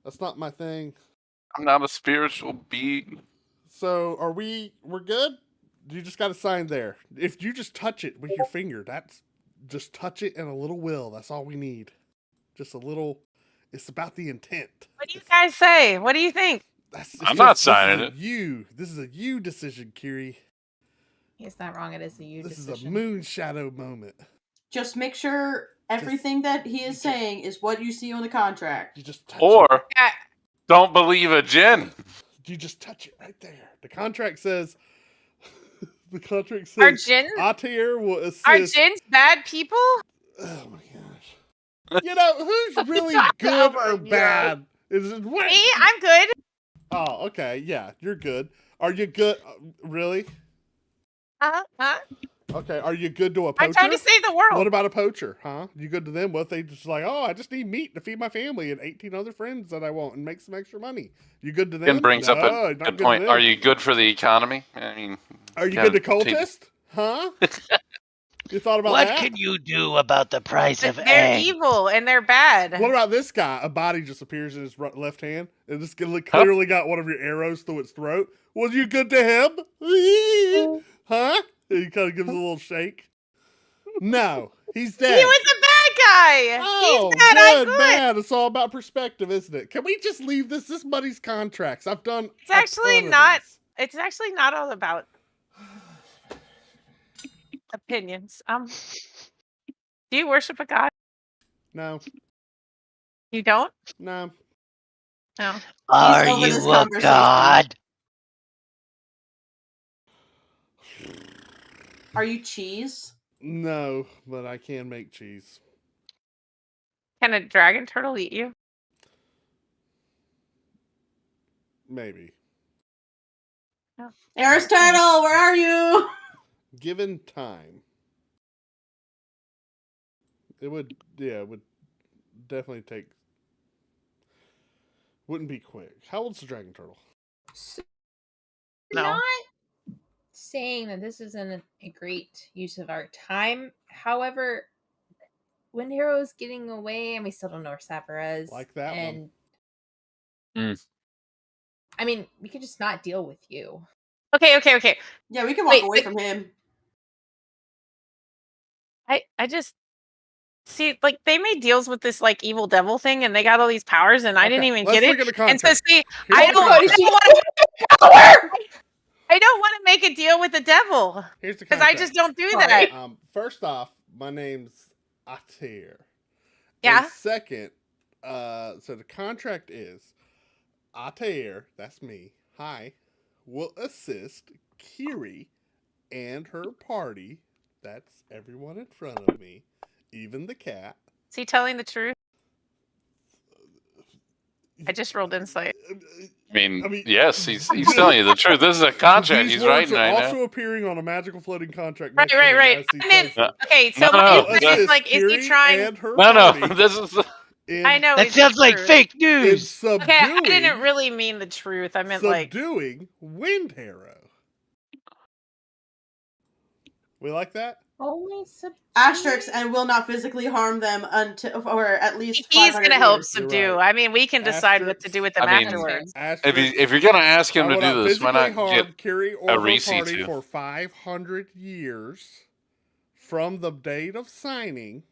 That's not my thing. I'm not a spiritual being. So we're good? You just got to sign there. If you just touch it with your finger, just touch it and a little will. That's all we need. Just a little. It's about the intent. What do you guys say? What do you think? I'm not signing it. This is a you decision, Kiri. He's not wrong. It is a you This decision. is a moon shadow moment. Just make sure everything that he is saying is what you see on the contract. You just touch Or it. Yeah, don't believe a djinn. You just touch it right there. The contract says. The contract are says. jinns Atir will assist. are jinns bad people? Oh my gosh. You know, who's really good or bad? Is it what? Me, I'm good. Oh, okay. Yeah, you're good. Are you good? Really? Huh? Okay. Are you good to a poacher? I'm trying to save the world. What about a poacher, huh? You good to them? What if they just like, oh, I just need meat to feed my family and 18 other friends that I want and make some extra money. You good to them? Jen brings up No, a not good to point. them. Are you good for the economy? I mean, Are you yeah, good to take- cultist? Huh? You thought about What that? can you do about the price of They're egg? evil and they're bad. What about this guy? A body just appears in his left hand, and this clearly got one of your arrows through its throat. Was you good to him? Huh? And he kind of gives a little shake. No, he's He dead. was a bad guy. Oh, He's bad. I'm good, good. bad. It's all about perspective, isn't it? Can we just leave this? This money's contracts. I've done. It's actually a ton of not- these. It's actually not all about opinions. Do you worship a god? No. You don't? No. No. Are over you this a conversation. god? Are you cheese? No, but I can make cheese. Can a dragon turtle eat you? Maybe. Aristotle, where are you? Given time. It would definitely take. Wouldn't be quick. How old's the dragon turtle? So, No. not saying that this isn't a great use of our time. However, Wind Hero is getting away, and we still don't know where Sapphire is. Like that one. And I mean, we could just not deal with you. Okay. Yeah, we can walk Wait, away but- from him. I just see, like, they made deals with this like evil devil thing, and they got all these powers, and I didn't even let's get look it. at the And so, contract. see, Here's I the don't contract. want to make a deal with the devil Here's the because I contract. just don't do Sorry. that. First off, my name's Atir. Yeah. And second, so the contract is Atir, that's me, will assist Kiri and her party, that's everyone in front of me, even the cat. Is he telling the truth? I just rolled insight. I mean, yes, he's telling you the truth. This is a contract These he's words writing are right also now. appearing on a magical floating contract. Right. next to him as he I meant, says them. okay, so No, my no, insight Assist is like, is Kiri he trying? and her No, party this is in, I know That it's sounds the like truth. fake in news. subduing, Okay, I didn't really mean the truth. I meant like, subduing Wind Hero. We like that? Only Asterix and will not physically harm them until, or at least he's 500 gonna help years. You're subdue. right. I mean, we can decide what to do with them I mean, afterwards. if you're gonna ask him I to will do this, why physically not harm get Kiri or a her receipt party too? for 500 years from the date of signing.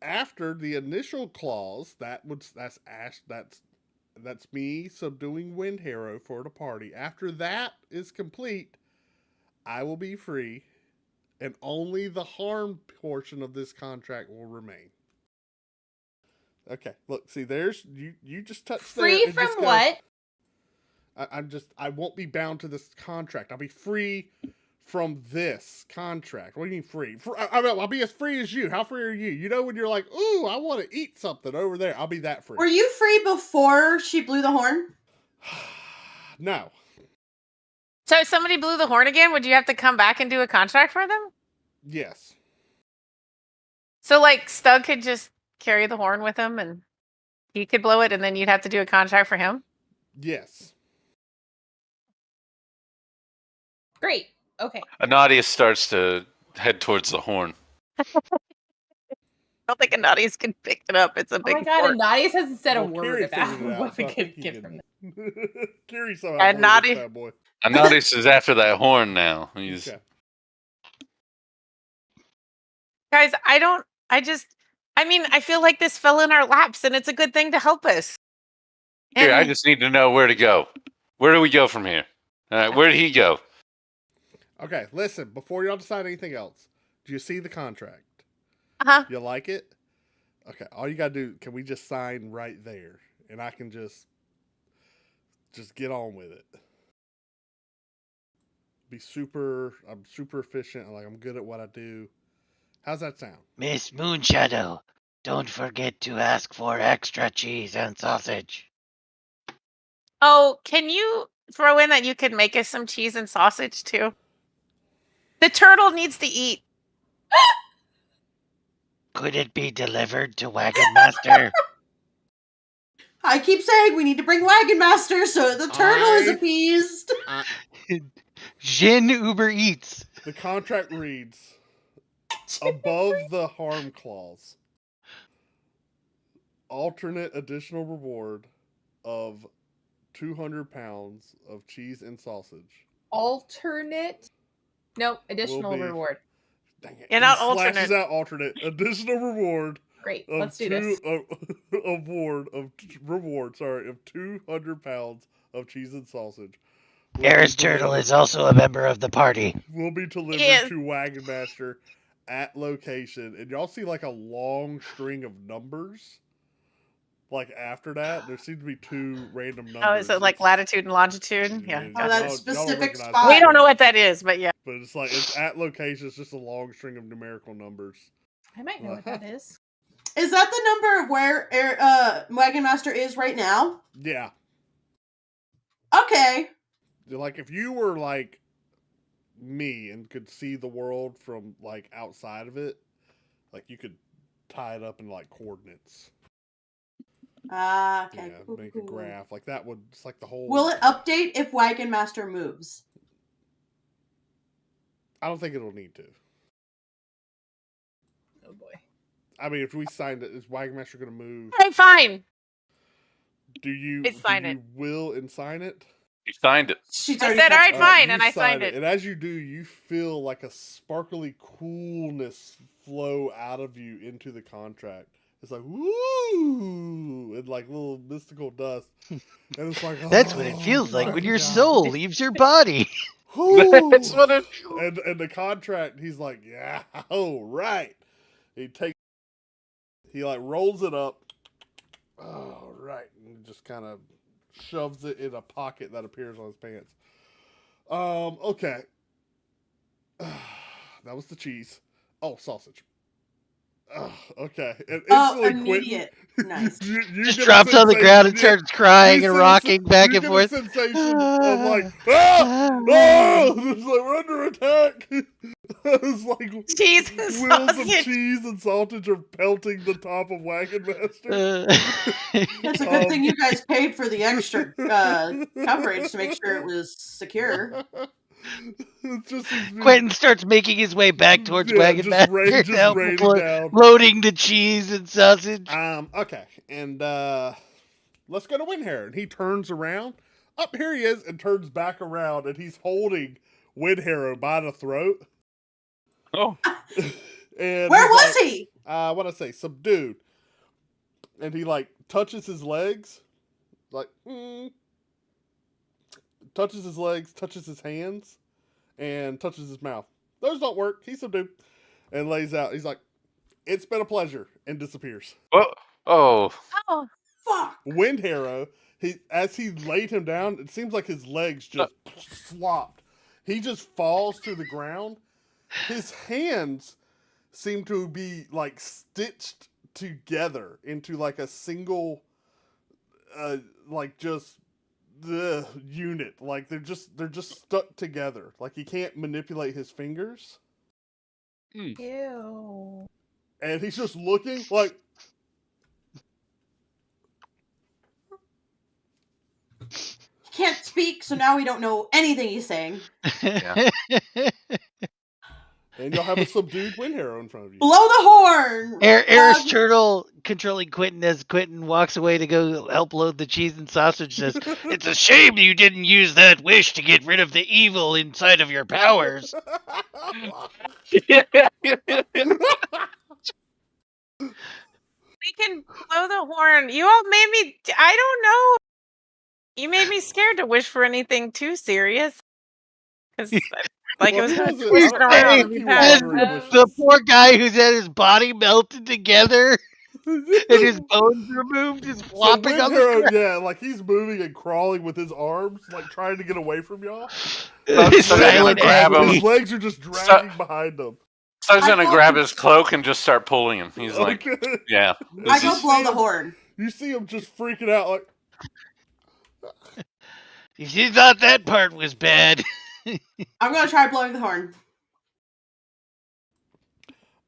After the initial clause, that's me subduing Wind Hero for the party. After that is complete, I will be free, and only the harm portion of this contract will remain. Okay, look, see, there's you just touched free there. It from just goes- what? I won't be bound to this contract. I'll be free from this contract. What do you mean free? I'll be as free as you. How free are you? You know when you're like, ooh, I want to eat something over there. I'll be that free. Were you free before she blew the horn? No. So if somebody blew the horn again, would you have to come back and do a contract for them? Yes. So like Stug could just carry the horn with him and he could blow it and then you'd have to do a contract for him? Yes. Great. Okay. Anadia starts to head towards the horn. I don't think Anadius can pick it up. It's a Oh big my god, horn. and Nadius hasn't said a Well, word Kiri about figured it out, what so we I could think he get can- from this. Kiri somehow And blew this Nadi- bad boy. Anadius is after that horn now. He's Okay. Guys, I feel like this fell in our laps and it's a good thing to help us. here. I And- just need to know where to go. Where do we go from here? All right, where did he go? Okay, listen, before y'all decide anything else, do you see the contract? Uh-huh. You like it? Okay, all you gotta do, can we just sign right there? And I can just get on with it. I'm super efficient, I'm good at what I do. How's that sound? Miss Moonshadow, don't forget to ask for extra cheese and sausage. Oh, can you throw in that you could make us some cheese and sausage too? The turtle needs to eat. Could it be delivered to Wagon Master? I keep saying we need to bring Wagon Master so the turtle is appeased. Jin Uber Eats. The contract reads, above the harm clause, alternate additional reward of 200 pounds of cheese and sausage. Alternate? Nope, additional be- reward. Dang it. Yeah, not He slashes alternate. out alternate. Additional reward Great, of let's do this. reward of 200 pounds of cheese and sausage. Eris Turtle is also a member of the party. Will be delivered Yes. to Wagon Master at location, and y'all see like a long string of numbers. Like after that, there seems to be 2 random numbers. Oh, is it like latitude and longitude? Yeah. Yeah, Oh, gotcha. that y'all specific recognize spot. We don't know what that is, but yeah. But it's like it's at location. It's just a long string of numerical numbers. I might know what that is. Is that the number of where Wagon Master is right now? Yeah, Okay. like if you were like me and could see the world from like outside of it, like you could tie it up in like coordinates. Okay. Yeah, make a graph like that would. It's like the whole. Will it update if Wagon Master moves? I don't think it'll need to. Oh boy. I mean, if we signed it, is Wagon Master going to move? Okay, fine. Do you sign it. will and sign it? You signed it. She's I already said, all right, touched it. fine, You and I signed it. And as you do, you feel like a sparkly coolness flow out of you into the contract. It's like, woo! And like little mystical dust. And it's like, That's what it feels like when your soul leaves your body. That's what it. And the contract, he's like, yeah, oh, right. He like rolls it up. Oh, right. And just kind of shoves it in a pocket that appears on his pants. Okay. That was the cheese. Oh, sausage. Okay. And instantly immediate. Nice. you Just get a drops on the ground and sensation- starts crying you and get a rocking back you and get forth. a sensation of like, oh, it's like we're under attack. It's like Cheese and wheels of sausage. cheese and sausage are pelting the top of Wagon Master. It's a good thing you guys paid for the extra coverage to make sure it was secure. It just seems to be- Quentin starts making his way back towards Yeah, Wagon just Master, just to help raining him down. loading the cheese and sausage. Okay, and let's go to Windharrow. And he turns around. Up here he is, and turns back around, and he's holding Windharrow by the throat. Oh, And Where he's was like, he? What I say, subdued. And he like touches his legs, like touches his legs, touches his hands, and touches his mouth. Those don't work. He's subdued, and lays out. He's like, "It's been a pleasure," and disappears. oh, Oh, Fuck. Windharrow, as he laid him down, it seems like his legs just flopped. He just falls to the ground. His hands seem to be like stitched together into like a single, like just the unit. Like they're just stuck together. Like he can't manipulate his fingers, Ew. and he's just looking like. He can't speak, so now we don't know anything he's saying. Yeah. And you'll have a subdued Windharrow in front of you. Blow the horn! Eris Turtle controlling Quentin as Quentin walks away to go help load the cheese and sausage says, "It's a shame you didn't use that wish to get rid of the evil inside of your powers." we can blow the horn. You all made me. I don't know. You made me scared to wish for anything too serious. Because like it was Well, going he to wasn't- twist I don't around. think he and was pass. ordering wishes. The poor guy who's had his body melted together and his bones removed is So flopping on the Windharrow, ground. yeah, like he's moving and crawling with his arms, like trying to get away from y'all. His So he's gonna silent grab agony. him. His legs are just dragging behind him. So he's I gonna thought grab you- his cloak and just start pulling him. He's like, Okay. yeah. I This go is, blow the horn. You see him just freaking out, like, She thought that part was bad. I'm gonna try blowing the horn.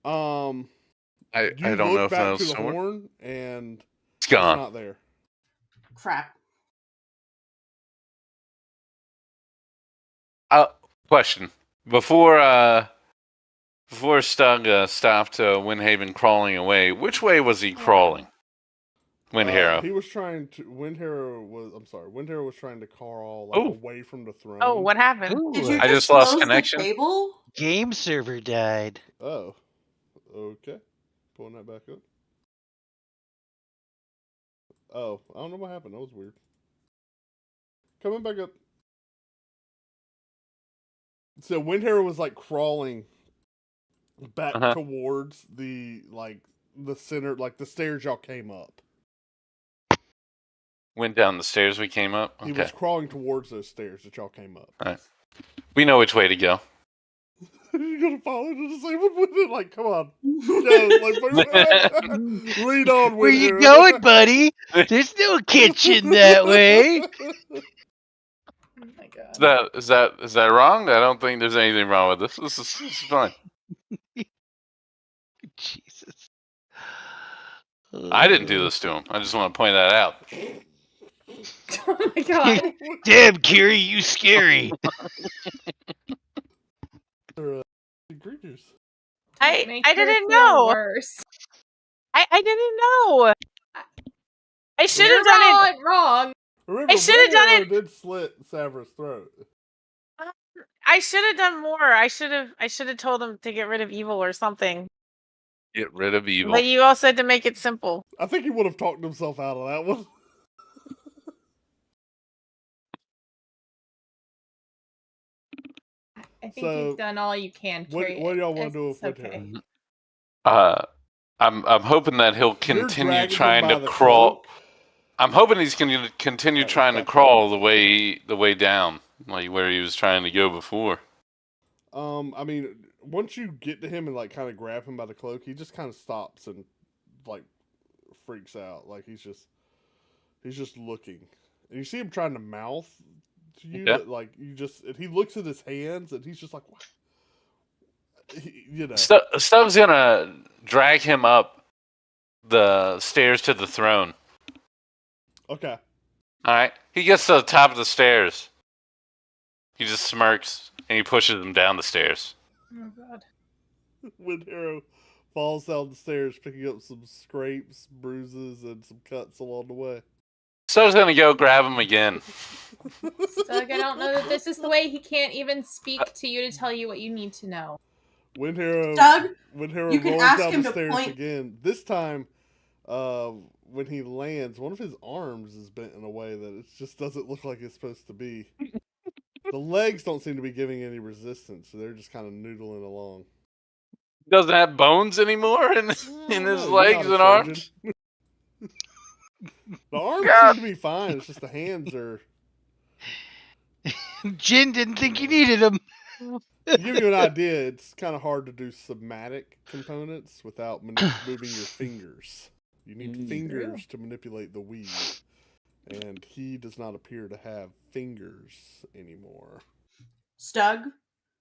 I you don't know look if back that to was the somewhere. horn, and It's it's gone. not there. Crap. Question: Before Stug stopped Windhaven crawling away, which way was he crawling? Windharrow. He was trying to. Windharrow was trying to crawl Oh. away from the throne. Oh, what happened? Did you Ooh, I just just lost close connection. the table? game server died. Oh. Okay. Pulling that back up. Oh, I don't know what happened. That was weird. Coming back up. So Windharrow was like crawling back towards the center, like the stairs y'all came up. Went down the stairs we came up? Okay. He was crawling towards those stairs that y'all came up. All right. We know which way to go. You're gonna follow the disabled with it? Like, come on. Go, lead on with Where you going, buddy? There's no kitchen that way. Oh my god. Is that wrong? I don't think there's anything wrong with this. This is fine. Jesus. I didn't do this to him. I just want to point that out. Oh my god. Damn, Kiri, you scary. Creatures. I Make her didn't feel know. Worse. I didn't know. I should have You're done it. all wrong. Remember, I should have done it. Did slit Savra's throat. I should have done more. I should have told him to get rid of evil or something. Get rid of evil. But you all said to make it simple. I think he would have talked himself out of that one. I think you've done all you can. What do y'all want to do with okay. I'm hoping that he'll continue trying to crawl. Cloak. I'm hoping he's going to continue trying to crawl the way down, like where he was trying to go before. I mean, once you get to him and like kind of grab him by the cloak, he just kind of stops and like freaks out. Like he's just looking, and you see him trying to mouth to you, but like and he looks at his hands and he's just like, what? Stubb's gonna drag him up the stairs to the throne. Okay. All right. He gets to the top of the stairs. He just smirks and he pushes him down the stairs. Oh god. When Hero falls down the stairs, picking up some scrapes, bruises, and some cuts along the way. Stubb's gonna go grab him again. Stug, I don't know that this is the way. He can't even speak to you to tell you what you need to know. When Hero you can rolls ask down him the to stairs point. again, this time, when he lands, one of his arms is bent in a way that it just doesn't look like it's supposed to be. The legs don't seem to be giving any resistance, so they're just kind of noodling along. Doesn't have bones anymore in his legs and arms. The arms seem to be fine. It's just the hands are. Jin didn't think he needed them. To give you an idea, it's kind of hard to do somatic components without moving your fingers. You need fingers to manipulate the weave, and he does not appear to have fingers anymore. Stug,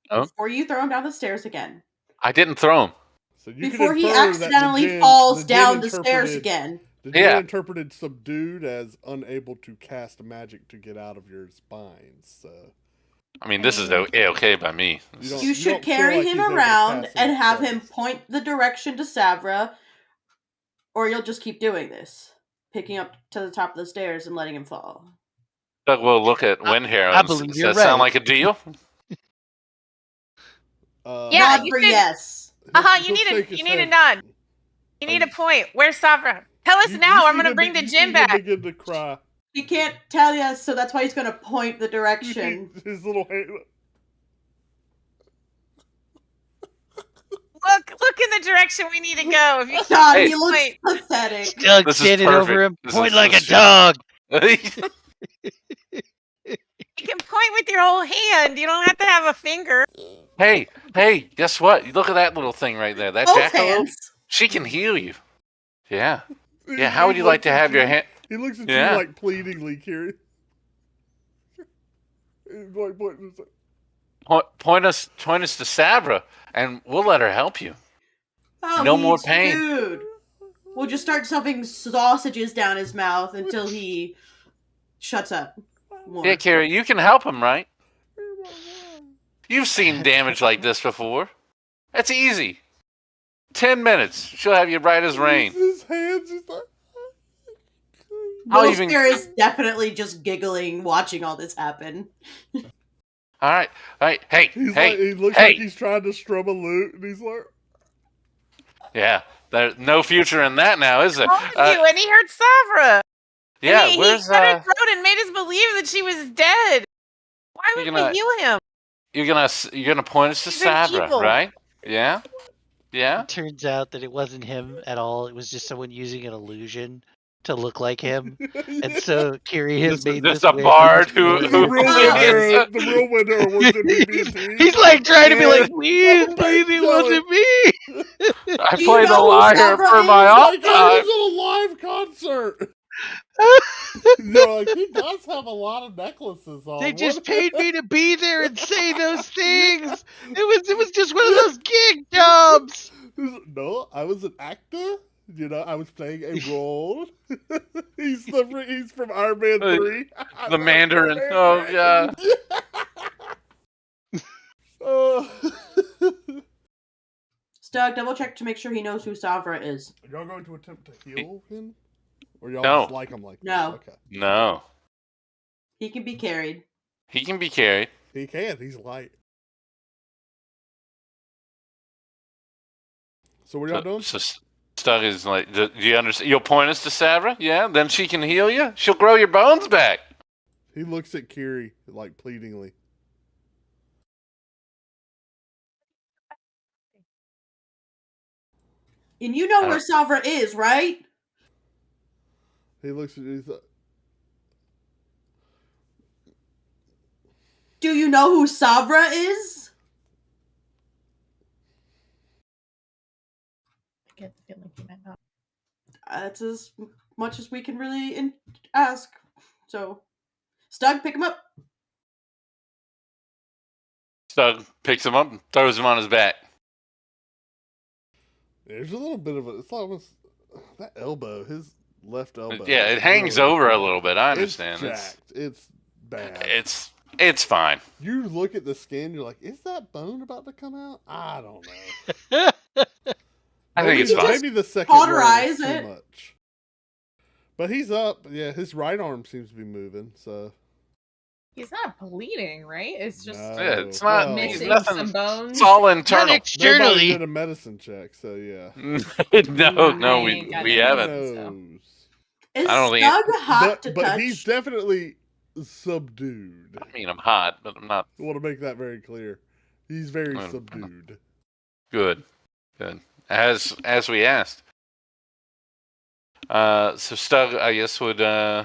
before you throw him down the stairs again. I didn't throw him. So you before he accidentally falls down the stairs again. The Jinn interpreted subdued as unable to cast magic to get out of your spines. So. I mean, this is okay by me. You should carry him around and have him point the direction to Savra, or you'll just keep doing this. Picking up to the top of the stairs and letting him fall. Doug will look at Windhare. I believe Does you're that right. sound like a deal? Yeah, nod for yes. You need a nod. You need a point. Where's Savra? Tell us now. I'm gonna bring the Jinn back. Begin to cry. He can't tell you, so that's why he's gonna point the direction. His little hand. Look in the direction we need to go. If you God, can't he looks point. pathetic. Doug standing over him, point like a dog. You can point with your whole hand. You don't have to have a finger. Hey, guess what? You look at that little thing right there. That Both jackalope, hands. she can heal you. Yeah. Yeah, how would you like to have your hand? He looks at you like pleadingly, Kiri. He's like pointing. Point us to Sabra, and we'll let her help you. Oh, No more pain. Dude. We'll just start stuffing sausages down his mouth until he shuts up. More. Yeah, Kiri, you can help him, right? You've seen damage like this before. That's easy. 10 minutes. She'll have you right as rain. His hands, he's like... Wilster is definitely just giggling watching all this happen. All right. Hey, he looks like he's trying to strum a lute, and he's like... Yeah, there's no future in that now, is there? And he hurt Savra. Yeah, he where's cut her throat and made us believe that she was dead. Why would we heal him? You're gonna point us to Sabra, right? Yeah. Yeah? It turns out that it wasn't him at all. It was just someone using an illusion to look like him. And so Kiri has made This this a wish bard on who his The real Yes. Windhero, the real Windhero works at BB&T. He's like trying to be like, please, I'm a please, bank it wasn't me. I Do you played the know who liar Sabra for my is? off Like, I time. was at a live concert. You're like, he does have a lot of necklaces on. They just What- paid me to be there and say those things. It was just one of those gig jobs. No, I was an actor. You know, I was playing a role. he's from Iron Man 3. The Mandarin. Oh, yeah. Oh. Stug, double check to make sure he knows who Savra is. Are y'all going to attempt to heal him? Or y'all No. just like him like No. this? Okay. No. He can be carried. He can be carried. He can. He's light. So what are y'all doing? So Stug is like, do you understand? You'll point us to Sabra? Yeah? Then she can heal you? She'll grow your bones back. He looks at Kiri, like, pleadingly. And you know where Savra is, right? He looks at you. He's like, Do you know who Savra is? I get the feeling he might not. That's as much as we can really ask. So, Stug, pick him up. Stug picks him up and throws him on his back. there's a little bit of a. It's almost that elbow, his left elbow. Yeah, it is hangs really- over a little bit. I understand. It's jacked. It's bad. It's fine. You look at the skin, you're like, is that bone about to come out? I don't know. I think it's fine. Maybe the second roll Cauterize is too it. much. But he's up. Yeah, his right arm seems to be moving. So He's not bleeding, right? It's just No. Yeah, it's not. Well, He's missing nothing. some bones. It's all Not internal. nobody externally. did a medicine check. So yeah. no, I we ain't got we it. haven't. Who so. knows? Is I don't think- Stug hot to But touch? he's definitely subdued. I mean, I'm hot, but I'm not I want to make that very clear. He's very Mm. subdued. good. Good. As we asked. So Stug, I guess, would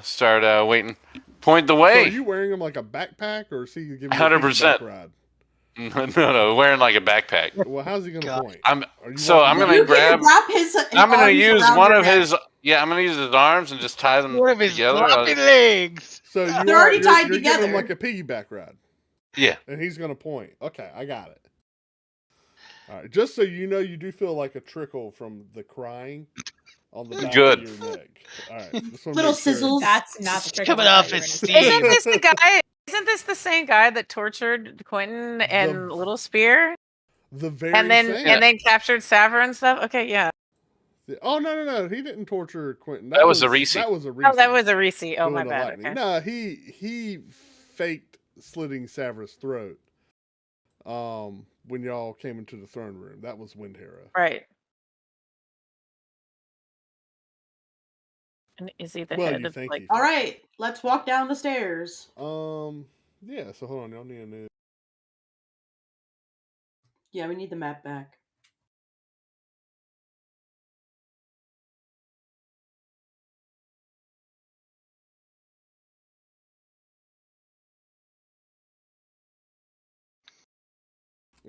start waiting. Point the So are way. you wearing him like a backpack, or is he giving you a 100%. piggyback ride? no, wearing like a backpack. Well, how's he going to God. point? I'm Are you so I'm walking gonna You back- can grab. wrap his I'm gonna arms use around one your of neck. his. Yeah, I'm gonna use his arms and just tie them One of his together. floppy legs. So you They're already tied you're giving him together. like a piggyback ride, Yeah. and he's going to point. Okay, I got it. All right, just so you know, you do feel like a trickle from the crying on the back Good. of your neck. All right, just wanna Little make sure. sizzles. That's not the trick Coming I thought off you were his gonna say. steam. Isn't this the guy? Isn't this the same guy that tortured Quentin and Little Spear, The very and then same. captured Savra and stuff? Okay, yeah. Oh no, he didn't torture Quentin. That was a Reese. That was a Reese. Oh, that was a Reese. Oh, my doing the bad. lightning. Okay. No, he faked slitting Savra's throat. When y'all came into the throne room, that was Windhero. Right. And is he the Well, head you of think like? he- All right, let's walk down the stairs. Yeah. So hold on, y'all need a new. Yeah, we need the map back.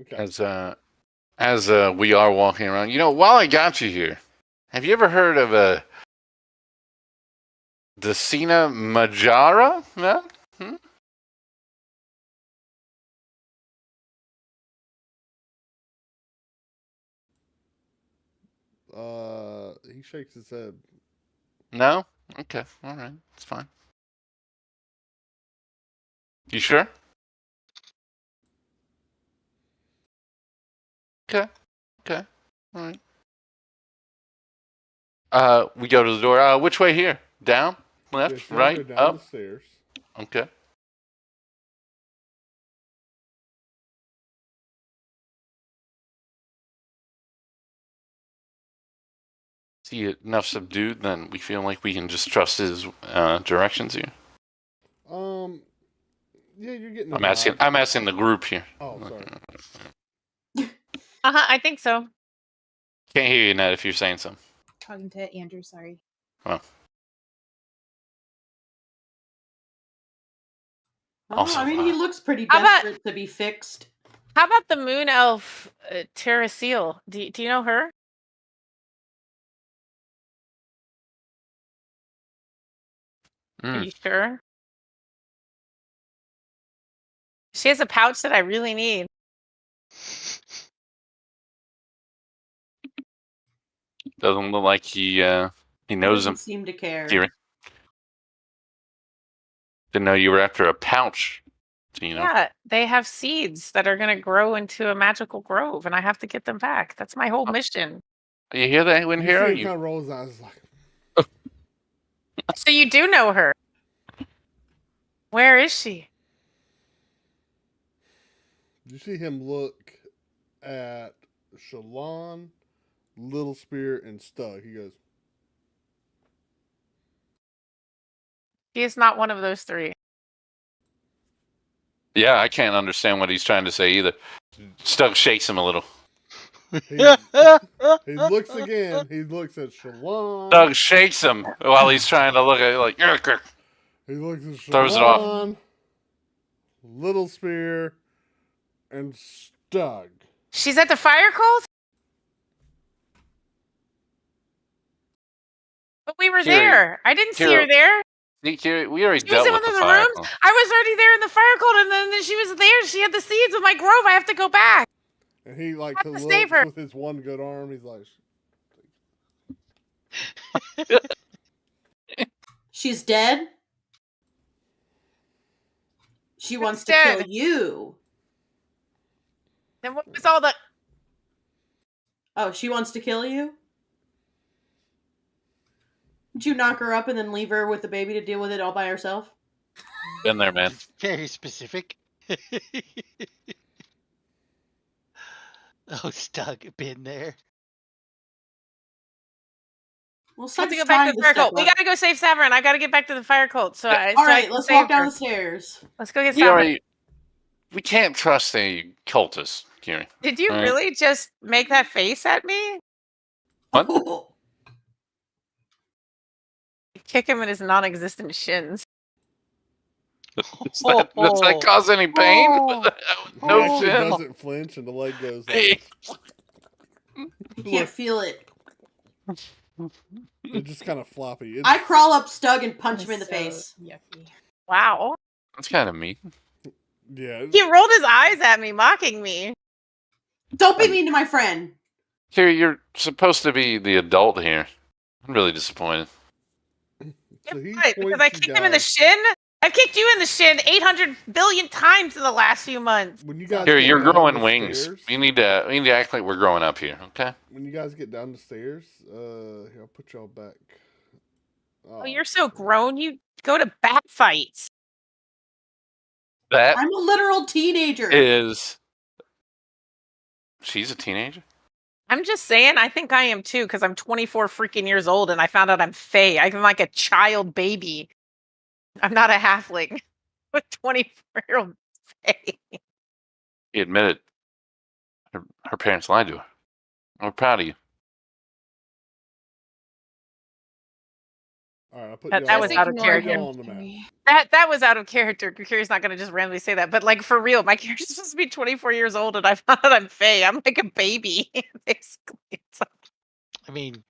Okay. As we are walking around, while I got you here, have you ever heard of a Decina Majara? No? He shakes his head. No? Okay, all right, it's fine. You sure? Okay, all right. We go to the door. Which way here? Down, left, Yes, y'all go right, down up. the stairs. Okay. See enough subdued, then we feel like we can just trust his directions here. Yeah, you're getting. I'm asking the group here. Oh, sorry. I think so. Can't hear you, Ned, if you're saying something. Talking to Andrew, sorry. Oh. Oh, I mean, he looks pretty How about- desperate to be fixed. How about the moon elf, Terrasil? Do you know her? Are you sure? She has a pouch that I really need. Doesn't look like he knows He him. doesn't seem to care. Kieran. Didn't know you were after a pouch. So, you know. Yeah, they have seeds that are going to grow into a magical grove, and I have to get them back. That's my whole mission. You hear that, You Hero? see him kind of rolls his eyes like. So you do know her. Where is she? You see him look at Shalon, Little Spear, and Stug. He goes, She is not one of those three. Yeah, I can't understand what he's trying to say either. Stug shakes him a little. he looks again. He looks at Shalon. Stug shakes him while he's trying to look at it like, "Urgh." He looks at Shalon, Throws it off. Little Spear, and Stug. She's at the fire cult? But we were Kiri, there. I didn't see her Kiri. there. We already She was dealt in with one the of the fire. rooms. I was already there in the fire cult, and then she was there. She had the seeds of my grove. I have to go back. And he like have to save looks her. with his one good arm. He's like, She's dead? She wants to dead. kill you. Then what was all the... Oh, she wants to kill you? Did you knock her up and then leave her with the baby to deal with it all by herself? Been there, man. Very specific. Oh, Stug, been there. Well, I have stop to go back to trying the fire step cult. We up. got to go save Savern. I got to get back to the fire cult. So, All right, let's walk down the stairs. Let's go get We Savern. already. We can't trust a cultist, Kieran. Did you All right. really just make that face at me? What? Oh, Kick him in his non-existent shins. Does that cause any pain? Oh. he No actually shit. doesn't flinch, and the leg goes. Hey. you can't feel it. It's just kind of floppy. I crawl up Stug and punch him in the So face. Yucky. Wow. That's kind of mean. Yeah. He rolled his eyes at me, mocking me. Don't be mean to my friend. Kieran, you're supposed to be the adult here. I'm really disappointed. So he Right, because points I you kicked him in the guys- shin. I've kicked you in the shin 800 billion times in the last few months. When you guys Kieran, get you're down growing the wings. stairs- We need to act like we're growing up here, okay? When you guys get down the stairs, here, I'll put y'all back. Oh, you're so grown. You go to bat fights. That I'm a literal teenager. is. She's a teenager? I'm just saying, I think I am too, because I'm 24 freaking years old and I found out I'm Fae. I'm like a child baby. I'm not a halfling. I'm a 24-year-old Fae. He admitted her parents lied to her. I'm proud of you. All right, I'll put That y'all was on- out of put character. y'all on the map. That was out of character. Kiri's not gonna just randomly say that, but like for real, my character's supposed to be 24 years old, and I found out I'm Fae. I'm like a baby, basically. It's like, I mean,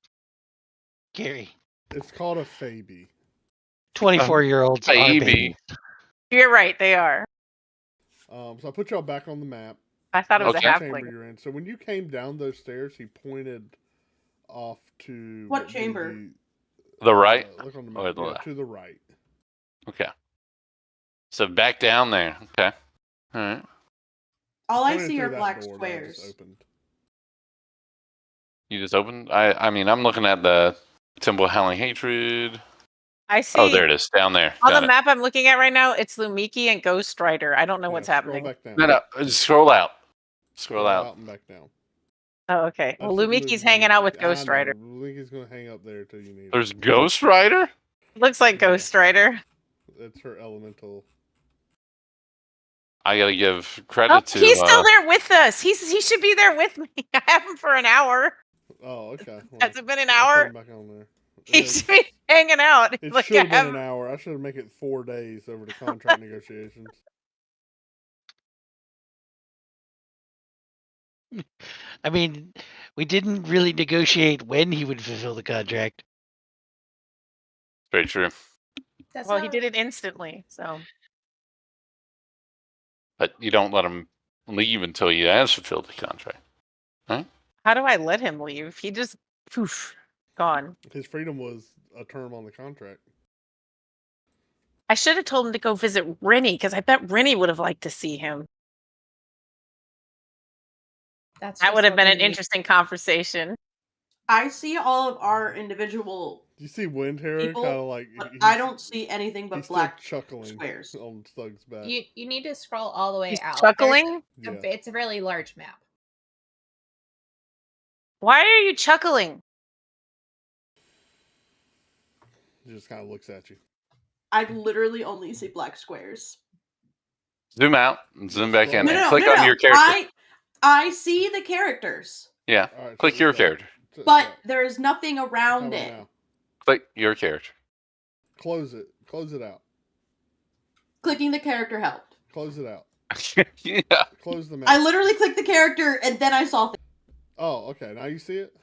Gary, It's called a Faby. 24-year-olds are Baby. babies. you're right, they are. So I put y'all back on the map. I thought it was Okay. a Chamber halfling. you're in. So when you came down those stairs, he pointed off to What would be chamber? The right? Look on the Or map. the Yeah, left? to the right. Okay. So back down there. Okay. All right. All I Pointed see through are that black door that I just squares. opened. You just opened? I mean, I'm looking at the Temple of Howling Hatred. I see. Oh, there it is. Down there. On Got the it. map I'm looking at right now, it's Lumiki and Ghost Rider. I don't know what's Scroll happening. back down. No, scroll out. Scroll out. and back down. Oh, okay. Well, That's what Lumiki's hanging out with Ghost Rider. Lumiki's gonna hang up there till you need There's it. Ghost Rider? Looks like Ghost Rider. It's her elemental. I gotta give credit Oh, to. he's still there with us. He should be there with me. I have him for an hour. Oh, okay. Well, Has it been an I'll put hour? him back on there. He should be hanging out. It Like, should have I been an hour. I should have make it 4 days over the contract negotiations. I mean, we didn't really negotiate when he would fulfill the contract. Very true. That's Well, not he did it instantly, so. But you don't let him leave until he has fulfilled the contract. How do I let him leave? He just, poof, gone. His freedom was a term on the contract. I should have told him to go visit Rennie, because I bet Rennie would have liked to see him. That's That just would have been an looking at me. interesting conversation. I see all of our individual, Do you see Wind Hero People, kind of like? but he's- I don't see anything He's but still black chuckling squares. on Stug's back. You need to scroll all the way He's out. chuckling? Yeah. It's a really large map. Why are you chuckling? He just kind of looks at you. I literally only see black squares. Zoom out and zoom back in. No, and no, click no, on no. your character. I see the characters, Yeah. All right, Click so your what's that? character. but there is nothing How around about it. now? Click your character. Close it. Close it out. Clicking the character helped. Close it out. Yeah. Close the map. I literally clicked the character and then I saw things. Oh, okay. Now you see it.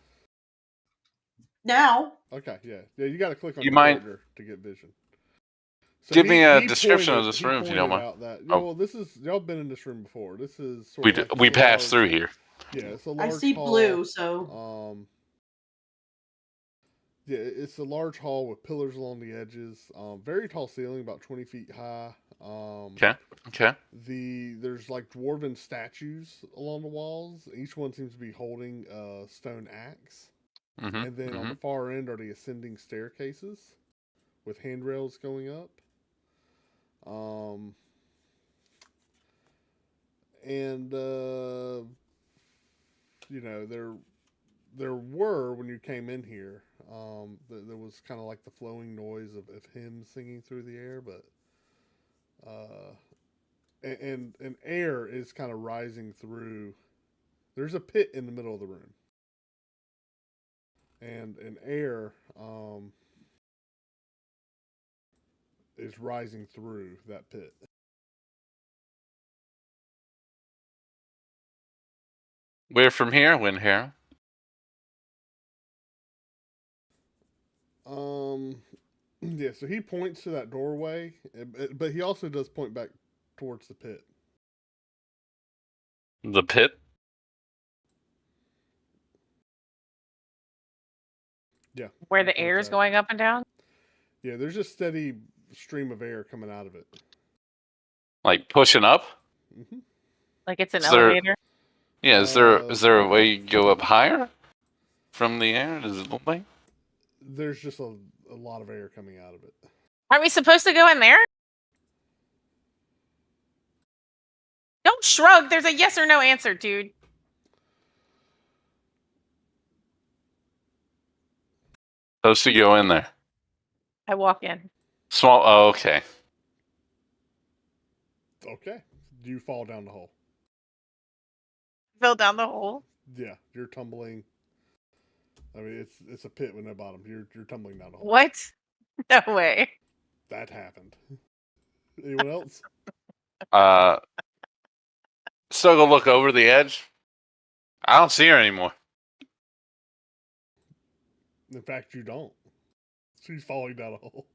Now, Okay, yeah. You got to click on You your mind- character to get vision. So Give me a he description of pointed- this he room if you don't pointed mind. out that, Oh. well, this is y'all been in this room before. This is sort We of like we a passed large- through here. Yeah, it's a I large see hall. blue, so Yeah, it's a large hall with pillars along the edges. Very tall ceiling, about 20 feet high. Okay. Okay. There's like dwarven statues along the walls. Each one seems to be holding a stone axe. Mm-hmm. And then on the far end are the ascending staircases with handrails going up. You know, there were, when you came in here, there was kind of like the flowing noise of hymns singing through the air, but and air is kind of rising through. There's a pit in the middle of the room, and air is rising through that pit. Where from here? When here? Yeah, so he points to that doorway, but he also does point back towards the pit. The pit? Yeah. Where the he air points is at it. going up and down? Yeah, there's a steady stream of air coming out of it. Like pushing up? Hmm. Like it's an Is there- elevator? Yeah. Is there a way you go up higher from the air? Does it look like? There's just a lot of air coming out of it. Aren't we supposed to go in there? Don't shrug. There's a yes or no answer, dude. Supposed to go in there. I walk in. Small. Oh, okay. Okay. You fall down the hole. Fell down the hole. Yeah, you're tumbling. I mean, it's a pit with no bottom. You're tumbling down the hole. What? No way. That happened. Anyone else? Still go look over the edge. I don't see her anymore. In fact, you don't. She's falling down a hole.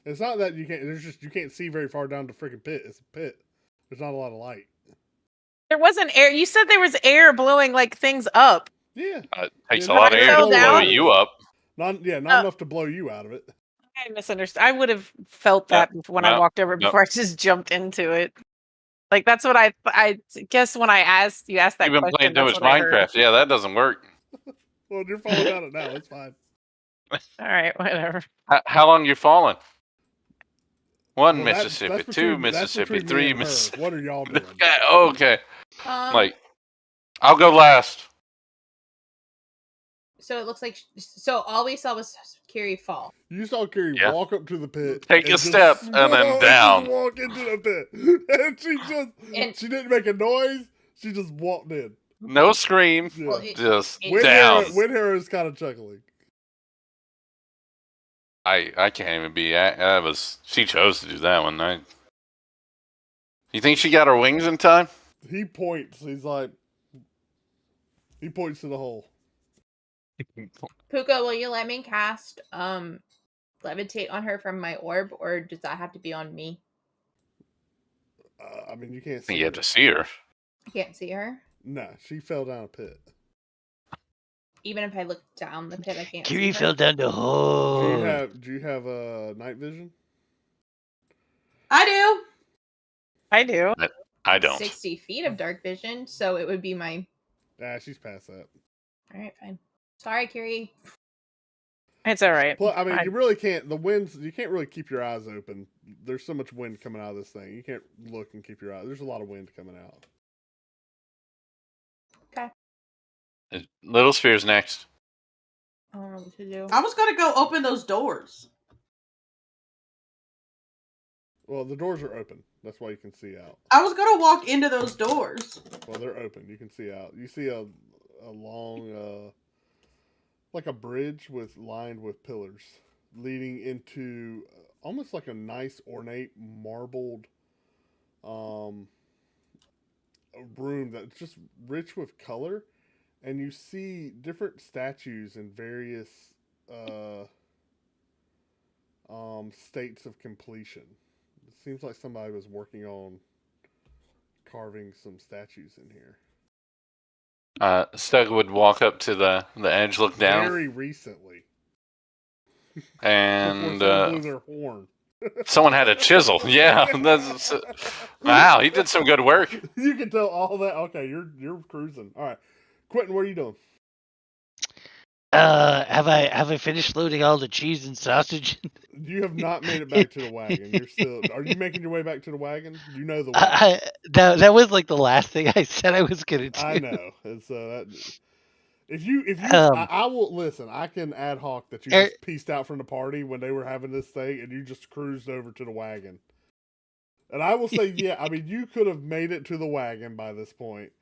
It's not that you can't. There's just you can't see very far down the freaking pit. It's a pit. There's not a lot of light. There wasn't air. You said there was air blowing like things up. Yeah, It takes Yeah, a lot of I air to fell blow down. you up. not Oh. enough to blow you out of it. I misunderstood. I would have felt that when I no, walked over no. before I just jumped into it. Like that's what I guess when you asked that You've been question. playing too That's much what I heard. Minecraft. Yeah, that doesn't work. Well, you're falling down it now. It's fine. All right, whatever. How long you falling? One Well, Mississippi, that's two between- that's Mississippi, between me three and her. Mississippi. What are y'all doing? Okay. Like, I'll go last. So it looks like all we saw was Carrie fall. You saw Carrie Yeah. walk up to the pit, Take and a just step, and then just down. walk into the pit, and And- she didn't make a noise. She just walked in. No scream. Yeah. Well, Just it- down. Windharrow's kind of chuckling. I can't even be. That was. She chose to do that one. You think she got her wings in time? He points. He's like, he points to the hole. Puka, will you let me cast levitate on her from my orb, or does that have to be on me? I mean, you can't I see think you her. have to see her. I can't see her. No, she fell down a pit. Even if I look down the pit, I can't Kiri see her. fell down the Do hole. you have night vision? I do. I do. I don't. 60 feet of dark vision, so it would be my. She's past that. All right, fine. Sorry, Kiri. It's all right. Well, I mean, you really can't. The winds. You can't really keep your eyes open. There's so much wind coming out of this thing. You can't look and keep your eyes. There's a lot of wind coming out. Little Spear's next. I don't know what to do. I was gonna go open those doors. Well, the doors are open. That's why you can see out. I was gonna walk into those doors. Well, they're open. You can see out. You see a long, like a bridge lined with pillars, leading into almost like a nice ornate marbled, room that's just rich with color, and you see different statues in various, states of completion. It seems like somebody was working on carving some statues in here. Stug would walk up to the edge, look down, Very recently. and Before someone blew their horn. someone had a chisel. Yeah, wow, he did some good work. You can tell all that. Okay, you're cruising. All right, Quentin, what are you doing? Have I finished loading all the cheese and sausage? You have not made it back to the wagon. You're still. Are you making your way back to the wagon? You know the way. That was like the last thing I said I was gonna do. I know. And so that. If you, I will listen. I can ad hoc that you just pieced out from the party when they were having this thing, and you just cruised over to the wagon. And I will say, yeah, I mean, you could have made it to the wagon by this point.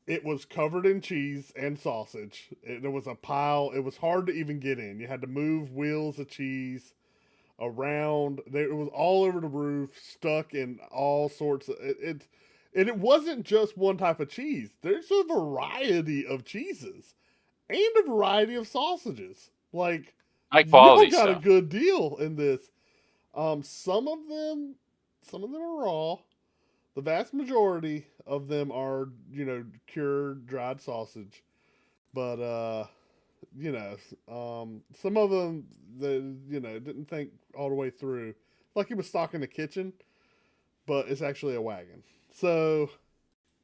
It was covered in cheese and sausage. There was a pile. It was hard to even get in. You had to move wheels of cheese around. It was all over the roof, stuck in all sorts of it. And it wasn't just one type of cheese. There's a variety of cheeses and a variety of sausages. Like, High quality you got stuff. a good deal in this. Some of them are raw. The vast majority of them are, cured dried sausage. But some of them didn't think all the way through. Like he was stocking the kitchen, but it's actually a wagon. So,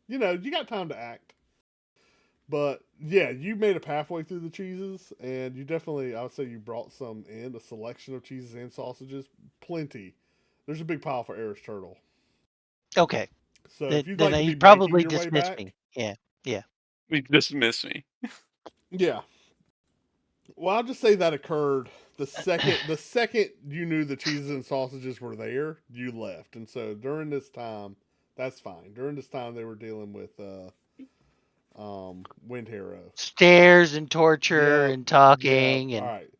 you got time to act. But yeah, you made it halfway through the cheeses, and you definitely, I would say you brought some in, a selection of cheeses and sausages. Plenty. There's a big pile for Aris Turtle. Okay. So if you'd then like to he be probably making your way dismissed back, me. Yeah. He dismissed me. Yeah. Well, I'll just say that occurred the second you knew the cheeses and sausages were there, you left. And so during this time, that's fine. During this time, they were dealing with Wind Hero. Stairs and torture and talking. Yeah. And all right.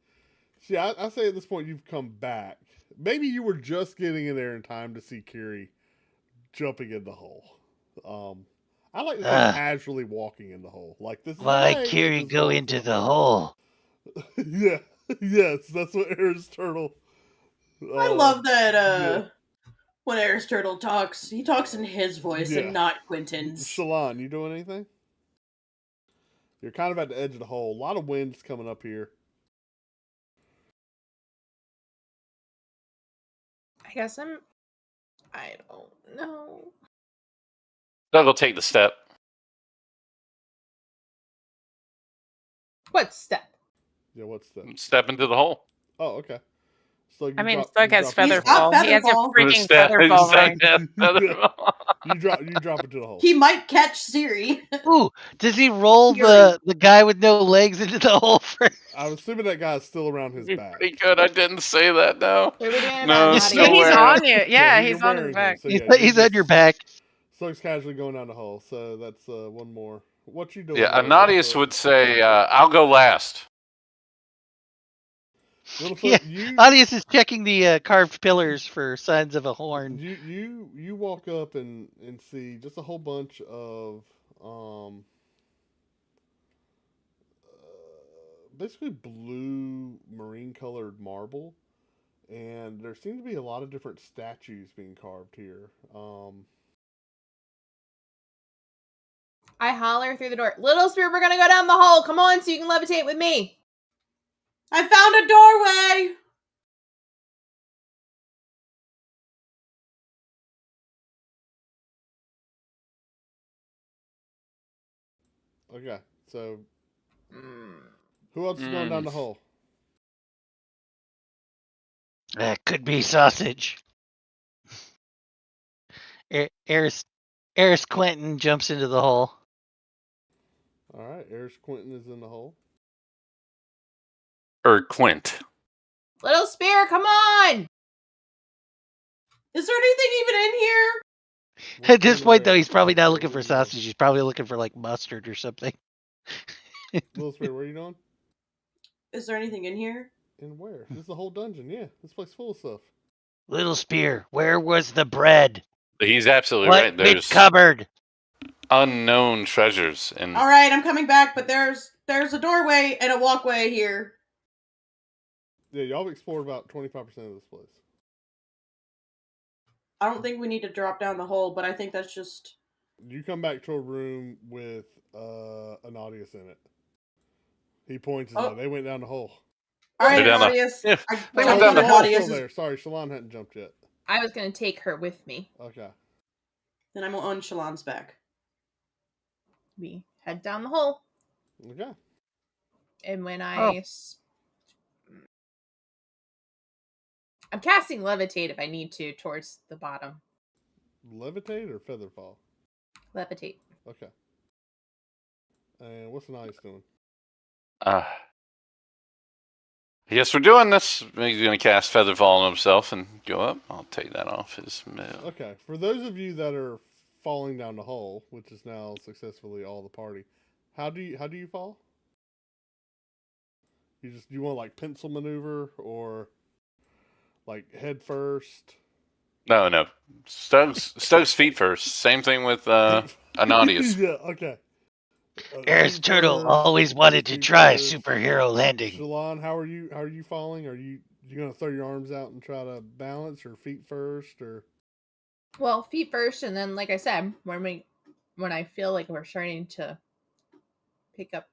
See, I say at this point you've come back. Maybe you were just getting in there in time to see Kiri jumping in the hole. I like to think casually walking in the hole. Like this. Why Kiri go into the hole? Yeah. Yes, that's what Aris Turtle. I love that. When Aris Turtle talks, he talks in his voice and not Quentin's. Shalon, you doing anything? You're kind of at the edge of the hole. A lot of wind's coming up here. I guess I don't know. Doug will take the step. What step? Yeah, what's that? Step into the hole. Oh, okay. So Stug has feather He's got fall. He has a feather freaking feather fall ring. You drop into the hole. He might catch Siri. Ooh, does he roll the guy with no legs into the hole first? I'm assuming that guy's still around his back. Pretty good. I didn't say that. No. No, He's nowhere. on you. Yeah, you're he's on his wearing back. them, so He's on your back. Slug's casually going down the hole, so that's one more. What you doing? Yeah, there, Anadius Littlefoot? would say, "I'll go last." Littlefoot, Yeah, Audius is checking the carved pillars for signs of a horn. You walk up and see just a whole bunch of basically blue marine colored marble, and there seem to be a lot of different statues being carved here. I holler through the door. Little Spirit, we're gonna go down the hole. Come on, so you can levitate with me. I found a doorway. Okay, so who else is going down the hole? That could be sausage. Eris Quentin jumps into the hole. All right, Eris Quentin is in the hole. Or Quint. Little Spirit, come on. Is there anything even in here? At this point, though, he's probably not looking for sausage. He's probably looking for like mustard or something. Little Spirit, where are you going? Is there anything in here? And where? This is the whole dungeon. Yeah, this place full of stuff. Little Spear, where was the bread? He's absolutely What right. big There's cupboard? unknown treasures, and All right, I'm coming back, but there's a doorway and a walkway here. Yeah, y'all have explored about 25% of this place. I don't think we need to drop down the hole, but I think that's just... You come back to a room with an audience in it. He points and they went down the hole. All right, They're down the- Audius. Yeah, I they jumped went down on the the hole. Audius. Still there. Sorry, Shalon hadn't jumped yet. I was gonna take her with me. Okay. Then I'm on Shalon's back. We head down the hole, Okay. and when I'm casting levitate if I need to towards the bottom. Levitate or feather fall? Levitate. Okay. And what's an ice doing? I guess we're doing this. He's going to cast Featherfall on himself and go up. I'll take that off his mill. Okay. For those of you that are falling down the hole, which is now successfully all the party, how do you fall? You want like pencil maneuver or like head first? No. Stug's feet first. Same thing with Anadius. Yeah. Okay. Eris feet Turtle first, always wanted to feet try first. superhero landing. Shalon, how are you falling? Are you gonna throw your arms out and try to balance, or feet first, or? Well, feet first, and then, like I said, when I feel like we're starting to pick up,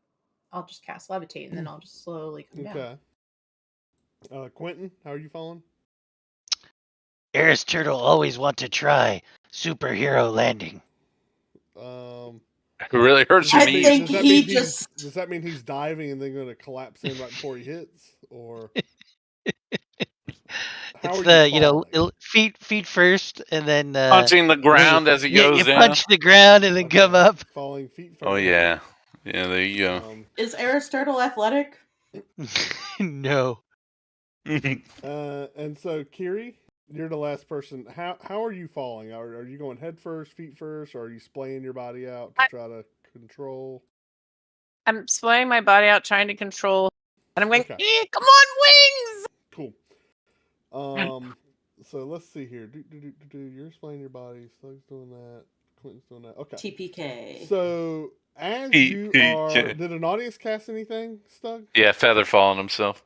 I'll just cast levitate, and then I'll just slowly come down. Okay. Quentin, how are you falling? Eris Turtle always want to try superhero landing. It really hurts your I knees. think he Does that mean he's diving and then going to collapse in right before he hits, or? It's the feet first, and then punching the ground as he goes you down. punch the ground and then come up. Falling feet first. Oh yeah, there you go. Is Eris Turtle athletic? No. And so Kiri, you're the last person. How are you falling? Are you going head first, feet first, or are you splaying your body out to try to control? I'm splaying my body out, trying to control, and I'm going, Okay. come on, wings! Cool. So let's see here. You're splaying your body. Slug's doing that. Quentin's doing that. Okay. TPK. So as you are, did an audience cast anything, Stug? Yeah, Featherfall on himself.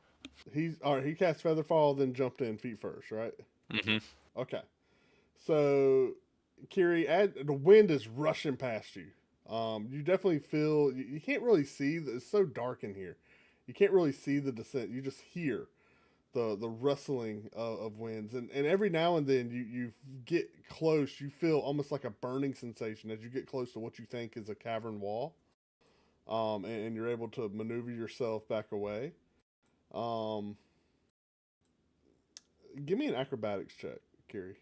He cast Featherfall, then jumped in feet first, right? Mm-hmm. Okay. So, Kiri, the wind is rushing past you. You definitely feel, you can't really see, it's so dark in here. You can't really see the descent. You just hear the rustling of winds. And every now and then you get close, you feel almost like a burning sensation as you get close to what you think is a cavern wall. And you're able to maneuver yourself back away. Give me an acrobatics check, Kiri.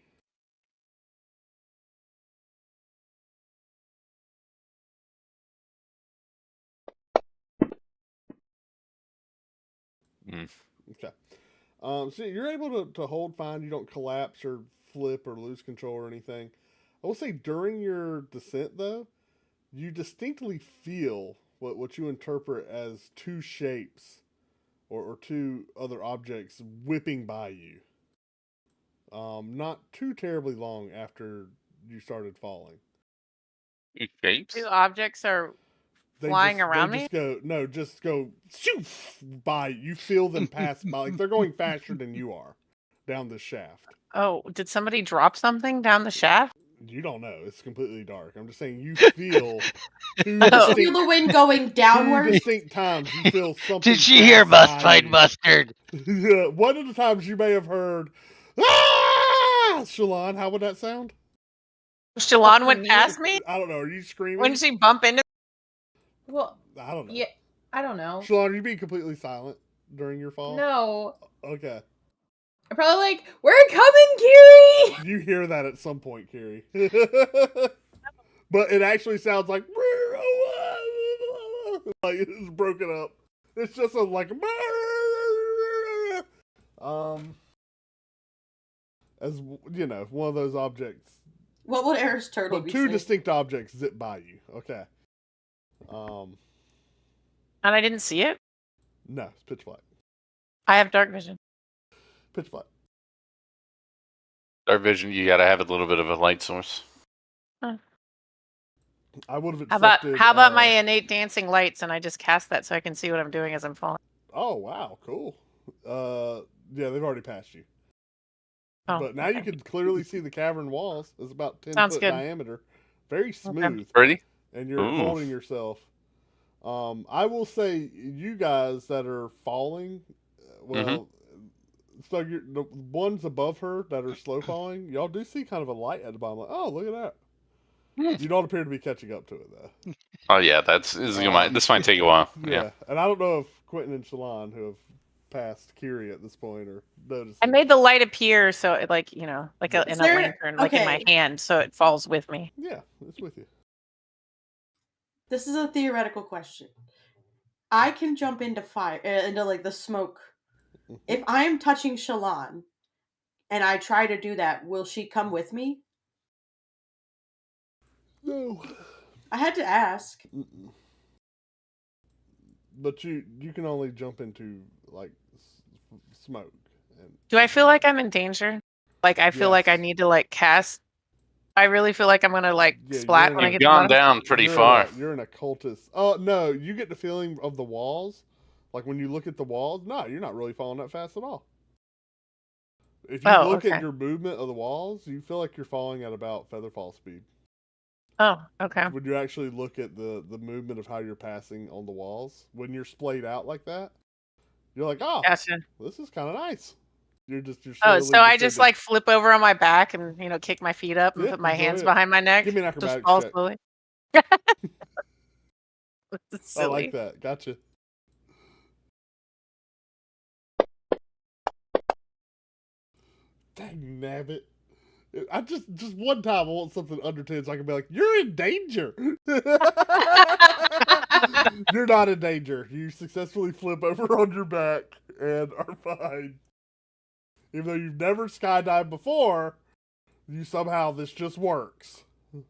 Okay. So you're able to hold fine. You don't collapse or flip or lose control or anything. I will say during your descent, though, you distinctly feel what you interpret as two shapes or two other objects whipping by you. Not too terribly long after you started falling. Shapes? Two objects are flying around me? Just go shoo, by. You feel them pass by. Like they're going faster than you are down the shaft. Oh, did somebody drop something down the shaft? You don't know. It's completely dark. I'm just saying you feel two Oh. You feel distinct, the wind going two downward. distinct times. You feel something. Did she hear pass must by find you. mustard? Yeah, one of the times you may have heard, ah! Shalon, how would that sound? Shalon went past me? I don't know. Are you screaming? When did she bump into? Well, I don't know. yeah, I don't know. Shalon, are you being completely silent during your fall? No. Okay. I'm probably like, we're coming, Kiri! You hear that at some point, Kiri. But it actually sounds like it's broken up. It's just like as you know, one of those objects. What would Eris Turtle But be two saying? distinct objects zip by you. Okay. And I didn't see it? No, it's pitch black. I have dark vision. Pitch black. Dark vision, you gotta have a little bit of a light source. I would have How accepted. about my innate dancing lights and I just cast that so I can see what I'm doing as I'm falling? Oh wow, cool. Yeah, they've already passed you. Oh, But now you can clearly see the cavern walls. It's about 10 Sounds foot good. diameter. Very smooth. Ready? And you're Ooh. holding yourself. I will say, you guys that are falling, well, so you're, the ones above her that are slow falling, y'all do see kind of a light at the bottom. Like, oh, look at that. You don't appear to be catching up to it, though. Oh yeah, this might take a while. Yeah. And I don't know if Quentin and Shalon, who have passed Kiri at this point, or noticed. I made the light appear so it, like, you know, like in a there- lantern, like in my okay. hand, so it falls with me. Yeah, it's with you. This is a theoretical question. I can jump into fire, into like the smoke. If I'm touching Shalon, and I try to do that, will she come with me? No. I had to ask. Mm-mm. But you can only jump into like smoke. And Do I feel like I'm in danger? Like I feel like I Yes. need to like cast. I really feel like I'm gonna like Yeah, splat you're when I You've get to the gone bottom. down pretty you're far. You're an occultist. Oh no, you get the feeling of the walls. Like when you look at the walls, no, you're not really falling that fast at all. If you look okay. at your movement of the walls, you feel like you're falling at about featherfall speed. Oh, okay. When you actually look at the movement of how you're passing on the walls, when you're splayed out like that, you're like, oh, Gotcha. this is kind of nice. You're Oh, slowly so I just descending. like flip over on my back and kick my feet up and Yeah, put my enjoy hands it. behind my neck. Give me an Just acrobatics fall check. slowly. This is I silly. like that. Gotcha. Dang nabbit. I just one time I want something under 10 so I can be like, you're in danger. You're not in danger. You successfully flip over on your back and are fine. Even though you've never skydived before, this just works.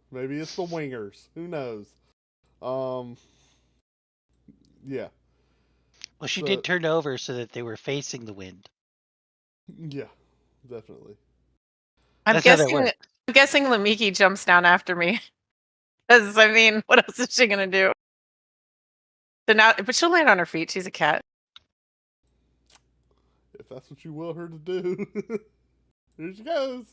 Maybe it's the wingers. Who knows? Yeah. Well, she So- did turn over so that they were facing the wind. Yeah, definitely. I'm That's how that guessing. works. I'm guessing Lamiki jumps down after me. Because I mean, what else is she gonna do? So now, but she'll land on her feet. She's a cat. If that's what you will her to do. Here she goes.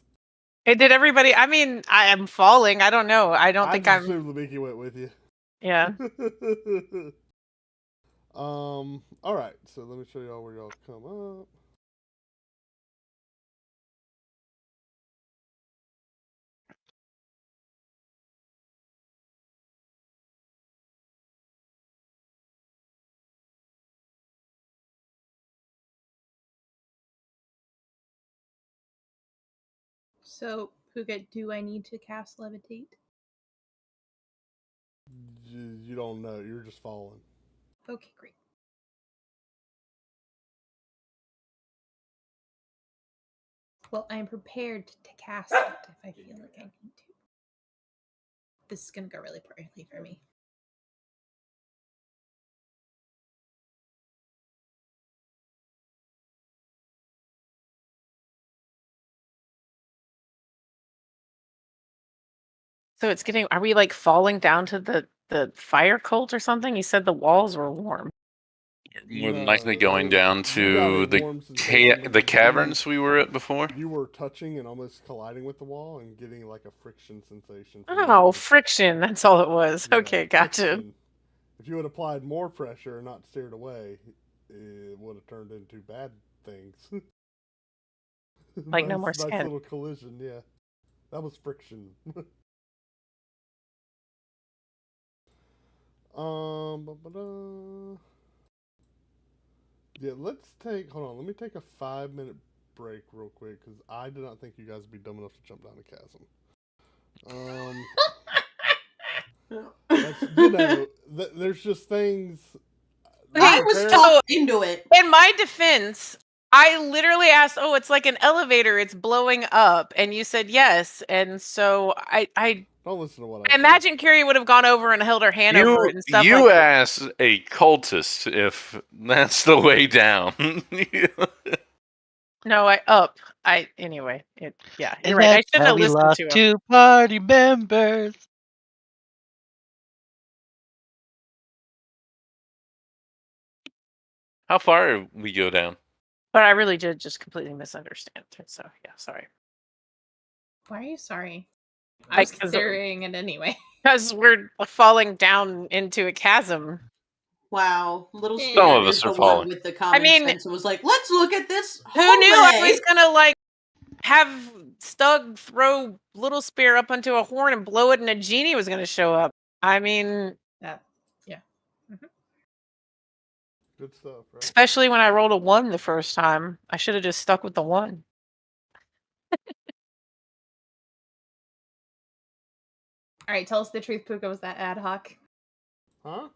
Hey, did everybody? I mean, I am falling. I don't know. I don't think I I'm. assume Lamiki went with you. Yeah. All right. So let me show y'all where y'all come up. So, Pookha, do I need to cast Levitate? You don't know. You're just falling. Okay, great. Well, I'm prepared to cast it if I feel like I need to. This is gonna go really poorly for me. So it's getting. Are we like falling down to the fire cult or something? You said the walls were warm. More than likely No, going down you got to a the warm sensation the when caverns we were at before. you were touching and almost colliding with the wall and getting like a friction sensation. from Oh, the- friction. That's all it was. yeah, Okay, gotcha. friction. If you had applied more pressure and not steered away, it would have turned into bad things. Like no more Nice skin. little collision, yeah. That was friction. Ba-ba-da. Yeah, let's take. Hold on, let me take a 5-minute break real quick because I did not think you guys would be dumb enough to jump down a chasm. That's, there's just things. I was So- talked into it. In my defense, I literally asked, "Oh, it's like an elevator. It's blowing up," and you said yes. And so I Don't listen to what I imagine Carrie would have gone over and held her hand over it and stuff You like that. asked a cultist if that's the way down. No, anyway. Yeah, And you're right. I that's shouldn't how have we listened lost to him. 2 party members. How far we go down? But I really did just completely misunderstand. So yeah, sorry. Why are you sorry? I was Because considering it anyway. we're falling down into a chasm. Wow, little Some Spirit of us is are the falling. one with the common mean- sense and was like, "Let's look at this." Who knew I hallway." was gonna like have Stug throw Little Spear up onto a horn and blow it, and a genie was gonna show up? I mean, That Good stuff, right? especially when I rolled a 1 the first time, I should have just stuck with the 1. All right, tell us the truth, Pookha. Was that ad hoc? Huh?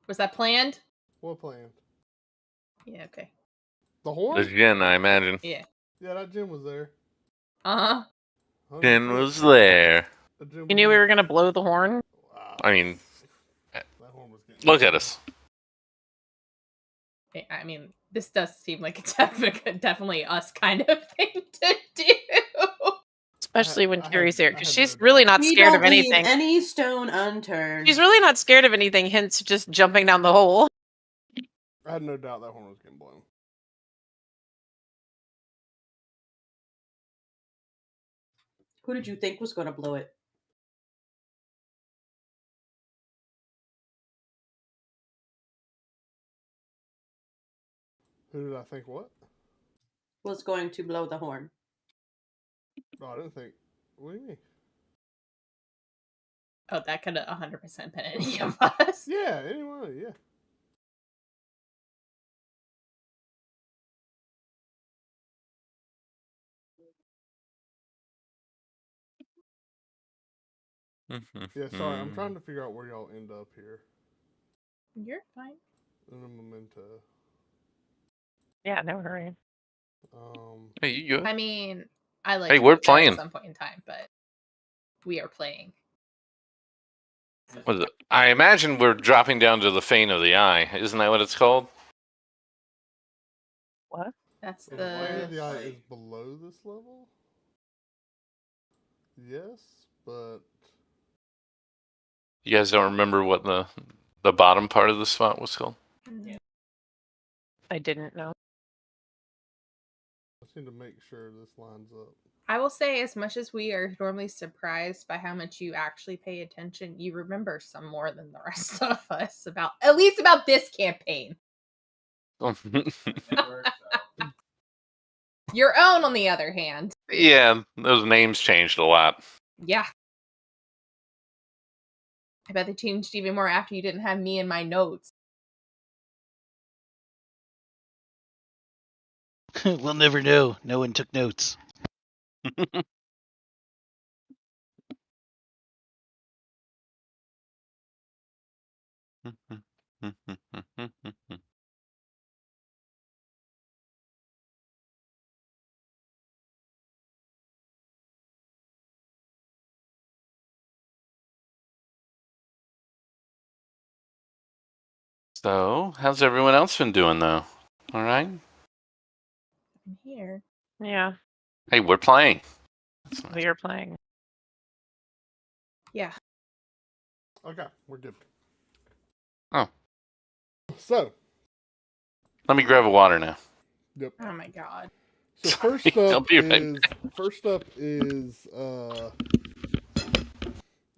Was that planned? What plan? Yeah, okay. The horn? Again, I imagine. Yeah. Yeah, that gym was there. Uh-huh. 100%. Jen was there. That gym You knew we were gonna blow the horn? Wow. I mean, That horn was getting look at us. I mean, this does seem like it's definitely us kind of thing to do. Especially when I had- Carrie's there, I because had she's no really doubt. not We scared don't of leave anything. any stone unturned. She's really not scared of anything, hence just jumping down the hole. I had no doubt that horn was getting blown. Who did you think was going to blow it? Who did I think what? Was going to blow the horn? No, I didn't think. What do you mean? Oh, that could have 100% been any of us. Yeah, anyone, yeah. Yeah, sorry, I'm trying to figure out where y'all end up here. You're fine. In a memento. Yeah, no hurry. Hey, you good? I mean, I like Hey, to we're do that playing. at some point in time, but we are playing. Was it? I imagine we're dropping down to the Fane of the Eye. Isn't that what it's called? What? That's If Fire of the Eye the is below this level? Yes, but You guys don't remember what the bottom part of the spot was called? I didn't know. I just need to make sure this lines up. I will say, as much as we are normally surprised by how much you actually pay attention, you remember some more than the rest of us about, at least about this campaign. Your own, on the other hand. Yeah, those names changed a lot. Yeah. I bet they changed even more after you didn't have me in my notes. We'll never know. No one took notes. So, how's everyone else been doing, though? All right? I'm here. Yeah, Hey, we're playing. That's nice. we are playing. Yeah. Okay, we're good. Oh. So, Let me grab a water now. yep. Oh my god. So Sorry, first I'll up be right is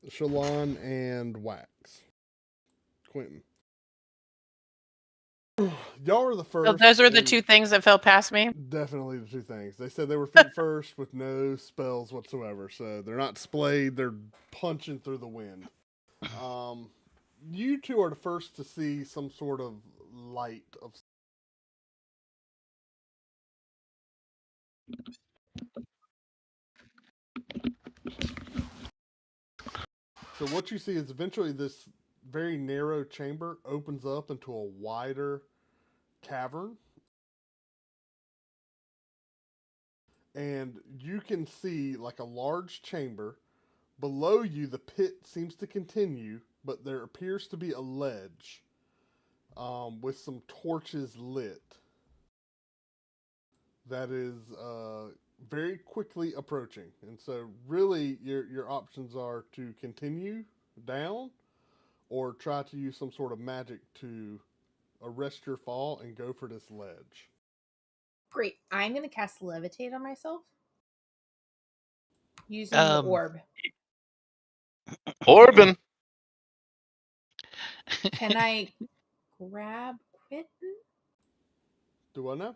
Shalon and Wax. Quentin. Y'all are the first. So those are the and two things that fell past me. Definitely the two things. They said they were feet first with no spells whatsoever. So they're not splayed, they're punching through the wind. You two are the first to see some sort of light of. So what you see is eventually this very narrow chamber opens up into a wider cavern. And you can see like a large chamber. Below you, the pit seems to continue, but there appears to be a ledge with some torches lit. That is very quickly approaching. And so really your options are to continue down or try to use some sort of magic to arrest your fall and go for this ledge. Great. I'm gonna cast levitate on myself. Using the orb. Orban. Can I grab Quentin? Do I know?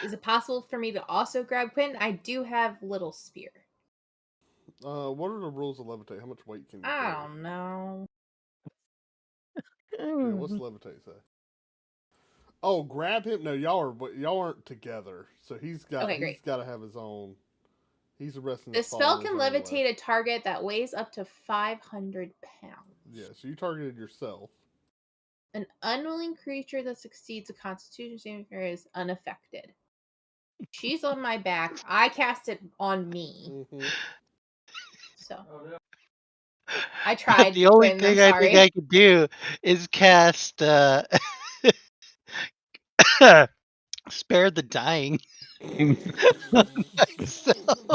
Is it possible for me to also grab Quentin? I do have little spear. What are the rules of levitate? How much weight can you I carry? don't know. Yeah, what's levitate say? Oh, grab him? No, y'all aren't together. So he's got to have his own. He's arresting. The spell can levitate a target that weighs up to 500 pounds. Yeah, so you targeted yourself. An unwilling creature that succeeds a Constitution saving throw is unaffected. She's on my back. I cast it on me. Mm-hmm. So I tried. The only Quentin, thing I'm I think sorry. I could do is cast Spare the Dying.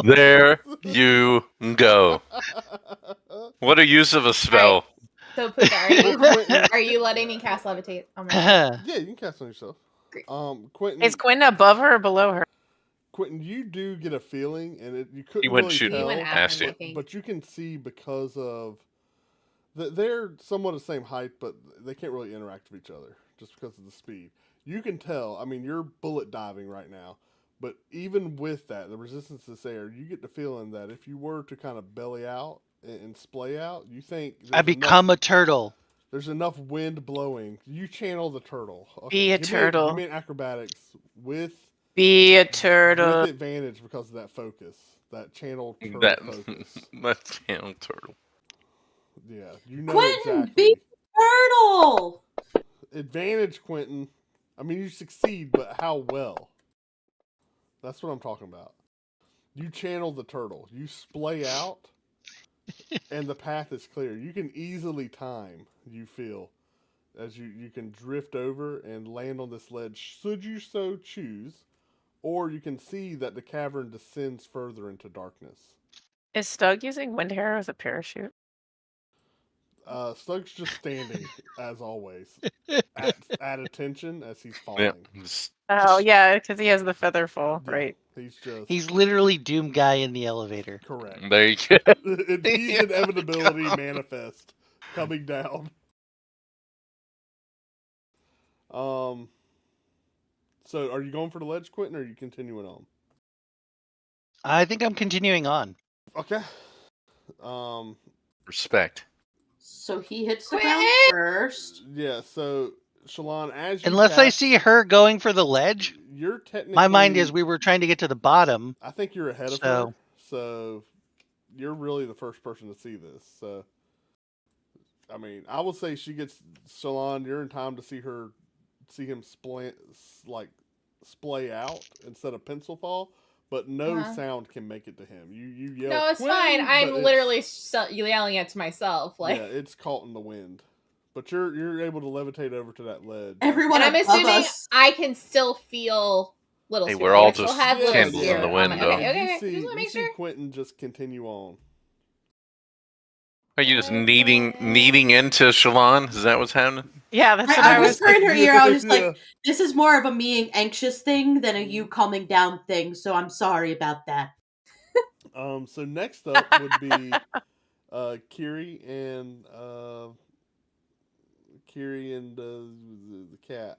There you go. What a use of a spell. Right. So Pookha, are you letting me cast levitate on myself? Yeah, you can cast on yourself. Great. Quentin. Is Quentin above her or below her? Quentin, you do get a feeling, and you couldn't He went really shooting. tell, He went at him, I think. but you can see because of they're somewhat the same height, but they can't really interact with each other just because of the speed. You can tell. I mean, you're bullet diving right now, but even with that, the resistance is there. You get the feeling that if you were to kind of belly out and splay out, you think I become a turtle. There's enough wind blowing. You channel the turtle. Okay, Be a turtle. Give me an acrobatics with. Be a turtle. With advantage because of that focus. That channel turtle focus. That channel turtle. Yeah, you know Quentin, exactly. be turtle! Advantage, Quentin. I mean, you succeed, but how well? That's what I'm talking about. You channel the turtle. You splay out, and the path is clear. You can easily time, you feel, as you can drift over and land on this ledge, should you so choose. Or you can see that the cavern descends further into darkness. Is Stug using wind arrow as a parachute? Stug's just standing, as always, at attention as he's falling. Yeah. Oh, yeah, because he has the feather fall, Yeah, right? He's literally Doom Guy in the elevator. Correct. There you go. He's inevitability manifest coming down. So, are you going for the ledge, Quentin, or are you continuing on? I think I'm continuing on. Okay. Respect. So he hits the ground first. Yeah, so, Shalon, as you Unless I see her going for the ledge, you're technically... my mind is we were trying to get to the bottom. I think you're ahead of her, so you're really the first person to see this. So, I mean, I will say she gets... Shalon, you're in time to see him splay out instead of pencil fall, but no sound can make it to him. You yell. No, it's fine. I'm literally yelling it to myself. Like, yeah, it's caught in the wind. But you're able to levitate over to that ledge. Everyone And I'm above assuming us. I can still feel Little Hey, Spear. we're all I still just have Little candles in Spear the on my- window. Okay, okay. You Just see, want to you make see sure. Quentin just continue on. Are you just kneading into Shalon? Is that what's happening? Yeah, that's what I I was. whisper in her ear. I was just Yeah. like, "This is more of a me anxious thing than a you calming down thing." So I'm sorry about that. So next up would be Kiri and the cat,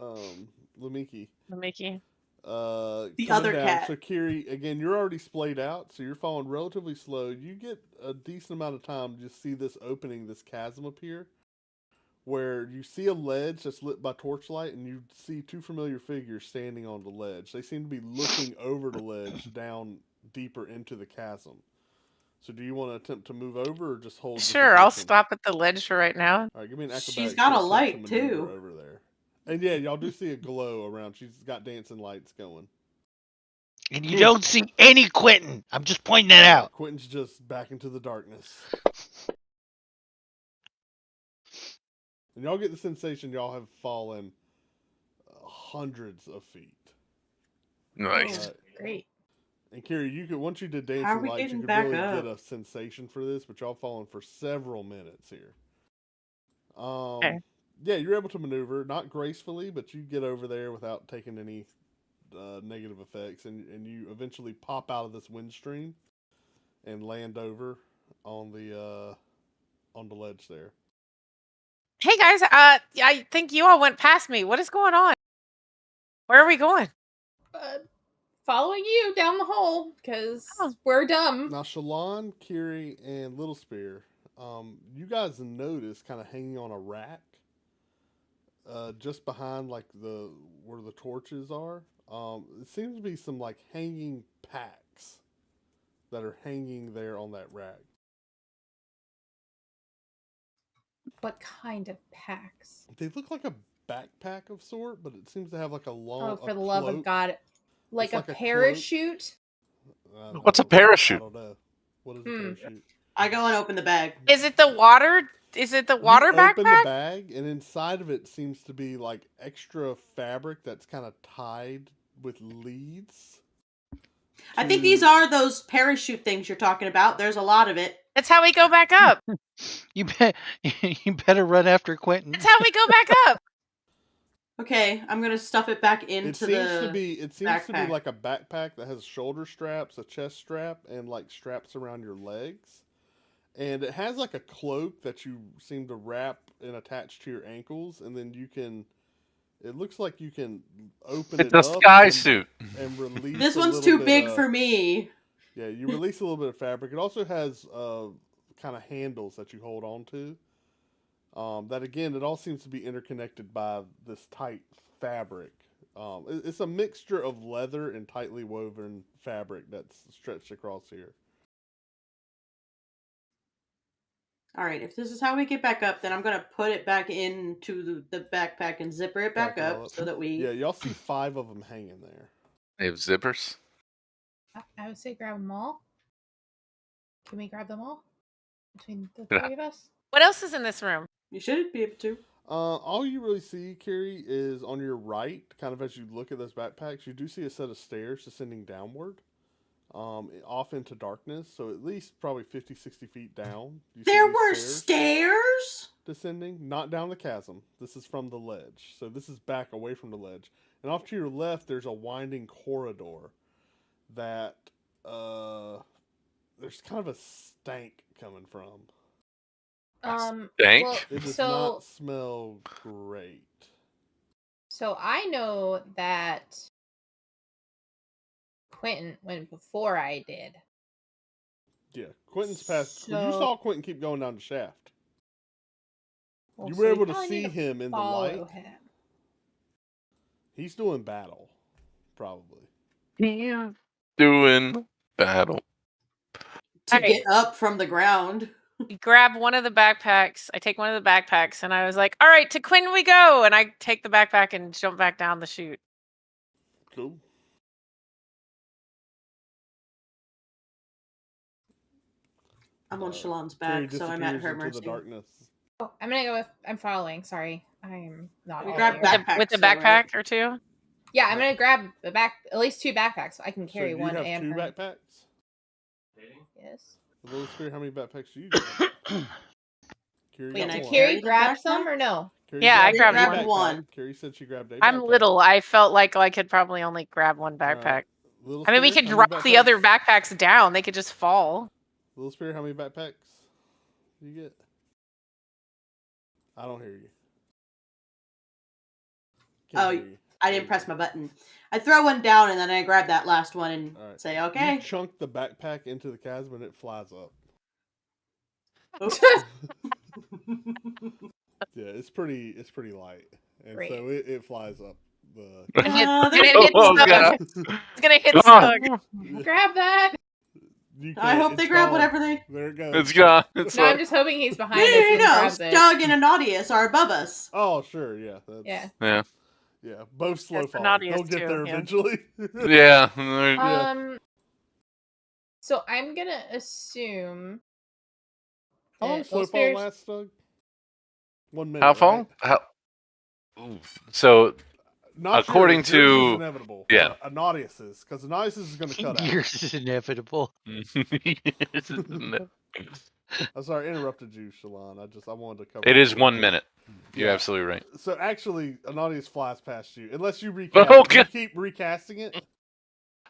Lamiki. Mickey. The Coming other down. cat. So Kiri, again, you're already splayed out, so you're falling relatively slow. You get a decent amount of time to just see this opening, this chasm appear, where you see a ledge that's lit by torchlight, and you see two familiar figures standing on the ledge. They seem to be looking over the ledge down deeper into the chasm. So do you want to attempt to move over or just hold your Sure, I'll position? stop at the ledge for right now. All right, give me an acrobatics. She's got a check to light, maneuver too. over there. And yeah, y'all do see a glow around. She's got dancing lights going. And you don't see any Quentin. I'm just pointing that out. Quentin's just back into the darkness. And y'all get the sensation y'all have fallen hundreds of feet. Nice. Great. And Kiri, you could once you did How are dancing we lights, you getting could back really up? get a sensation for this, but y'all fallen for several minutes here. Okay. Yeah, you're able to maneuver, not gracefully, but you get over there without taking any negative effects, and you eventually pop out of this wind stream and land over on the ledge there. Hey guys, I think you all went past me. What is going on? Where are we going? Following you down the hole because Oh. we're dumb. Now, Shalon, Kiri, and Little Spear, you guys notice kind of hanging on a rack, just behind like where the torches are. It seems to be some like hanging packs that are hanging there on that rack. What kind of packs? They look like a backpack of sort, but it seems to have like a long. Oh, for a the love of cloak. God. Like It's a like a cloak. parachute? What's a parachute? I don't know. What is a parachute? I go and open the bag. Is it the water? Is it the water You open the backpack? bag, and inside of it seems to be like extra fabric that's kind of tied with leads. I think these are those parachute things you're talking about. There's a lot of it. That's how we go back up. You better run after Quentin. That's how we go back up. Okay, I'm gonna stuff it back into It seems the to be backpack. like a backpack that has shoulder straps, a chest strap, and like straps around your legs. And it has like a cloak that you seem to wrap and attach to your ankles, and then you can. It looks like you can open It's it a up sky suit. and release. This a one's little too bit big of- for me. Yeah, you release a little bit of fabric. It also has kind of handles that you hold on to. That again, it all seems to be interconnected by this tight fabric. It's a mixture of leather and tightly woven fabric that's stretched across here. All right, if this is how we get back up, then I'm gonna put it back into the backpack and zipper it back Pack it all up up. so that we. Yeah, y'all see 5 of them hanging there. They have zippers. I would say grab them all. Can we grab them all? Between the Yeah. three of us? What else is in this room? You should be able to. All you really see, Kiri, is on your right, kind of as you look at those backpacks, you do see a set of stairs descending downward, off into darkness. So at least probably 50, 60 feet down. You see There these were stairs. descending, not down the chasm. This is from the ledge. So this is back away from the ledge. And off to your left, there's a winding corridor that there's kind of a stank coming from. Stank? Well, It does so not smell great. so I know that Quentin went before I did. Yeah, Quentin's past. You So- saw Quentin keep going down the shaft. Well, You so were we able to probably see need him in the follow light. him. He's doing battle, probably. He's doing battle. To All right. get up from the ground. You grab one of the backpacks. I take one of the backpacks and I was like, all right, to Quinn we go. And I take the backpack and jump back down the chute. Cool. I'm on Shalon's Kiri back, so I'm at disappears her into mercy. the darkness. Oh, I'm gonna go with. I'm following. Sorry, I'm not. We all grab there. backpacks. With the though, backpack right? or two. Yeah, I'm gonna grab the at least 2 backpacks. So I can carry so one you have and 2 her. backpacks? Yes. Little Spear, how many backpacks do you grab? Carrie Wait, got and I one. Carrie carried a grab backpack? some or no? Carrie Yeah, I grabbed grabbed a one. one. backpack. Carrie said she grabbed a I'm backpack. little. I felt like I could probably only grab one All right. backpack. Little I mean, we Spear, could how many drop the other backpacks? backpacks down. They could just fall. Little Spear, how many backpacks do you get? I don't hear you. Can't hear you. I didn't press my button. I throw one down and then I grab that last one and All right. say, okay. You chunk the backpack into the chasm and it flies up. Oops. Yeah, it's pretty light, and Great. so it flies up the. And it there's hits Oh, Stug. God. It's gonna hit Ah. Stug. Grab that. You I can't- hope they it's grab gone. whatever they. There it goes. It's gone. It's No, I'm like, just hoping he's behind No, us and grabs it. Stug and Anadius are above us. Oh sure, yeah. That's, Yeah. yeah. Yeah, both slow Yes, falling. Anadius They'll get too, there yeah. eventually. Yeah. Yeah. So I'm gonna assume. How long that slow those fall bears- last, Doug? 1 minute. How far? Right? How? Ooh. So Not According yours. Yours is to- inevitable. yeah. Anadius's, because Anadius is going to cut out. Yours is inevitable. I'm sorry, I interrupted you, Shalon. I wanted to cover. It is real 1 quick. minute. You're Yeah. absolutely right. So actually, Anadius flies past you, unless you recast. Oh, If you God. keep recasting it.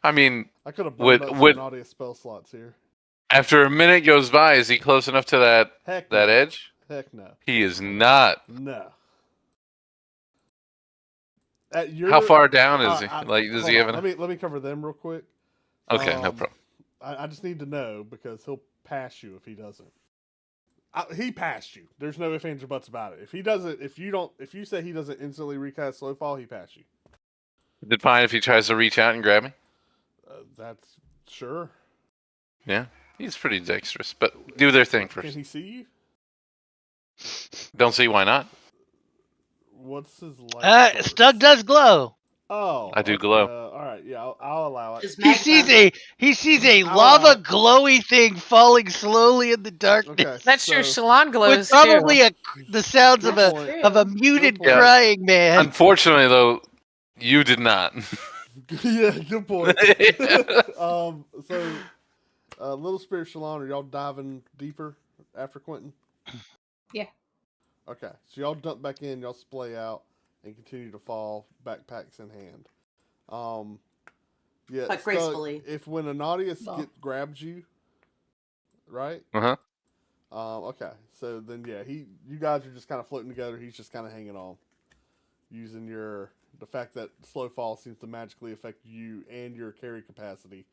I mean, I could have Would- burned up would- some Anadius spell slots here. after a minute goes by, is he close enough to that Heck, that no. edge? Heck no. He is not. No. At your, How far down is he? I- Like, does hold he have on, an? let me cover them real quick. Okay, no Um, problem. I just need to know because he'll pass you if he doesn't. He passed you. There's no ifs, ands, or buts about it. If he doesn't, if you say he doesn't instantly recast slow fall, he passed you. Is it fine if he tries to reach out and grab me? That's sure. Yeah, he's pretty dexterous, but do their thing Can first. he see you? Don't see why not. What's his light? source? Stug does glow. Oh, I do okay, glow. all right, yeah, I'll allow it. Just He sees a I'll lava allow it. glowy thing falling slowly in the darkness. Okay, That's true. so- Shalon glows With probably the sounds of That's a true. of a muted point. crying man. Unfortunately, though, you did not. Yeah, good point. So, Little Spirit Shalon, are y'all diving deeper after Quentin? Yeah. Okay, so y'all jump back in, y'all splay out, and continue to fall, backpacks in hand. Yeah, But Stug, gracefully. if when Anadius Well. grabs you, right? Uh-huh. Okay, so then yeah, you guys are just kind of floating together. He's just kind of hanging on, using the fact that slow fall seems to magically affect you and your carry capacity.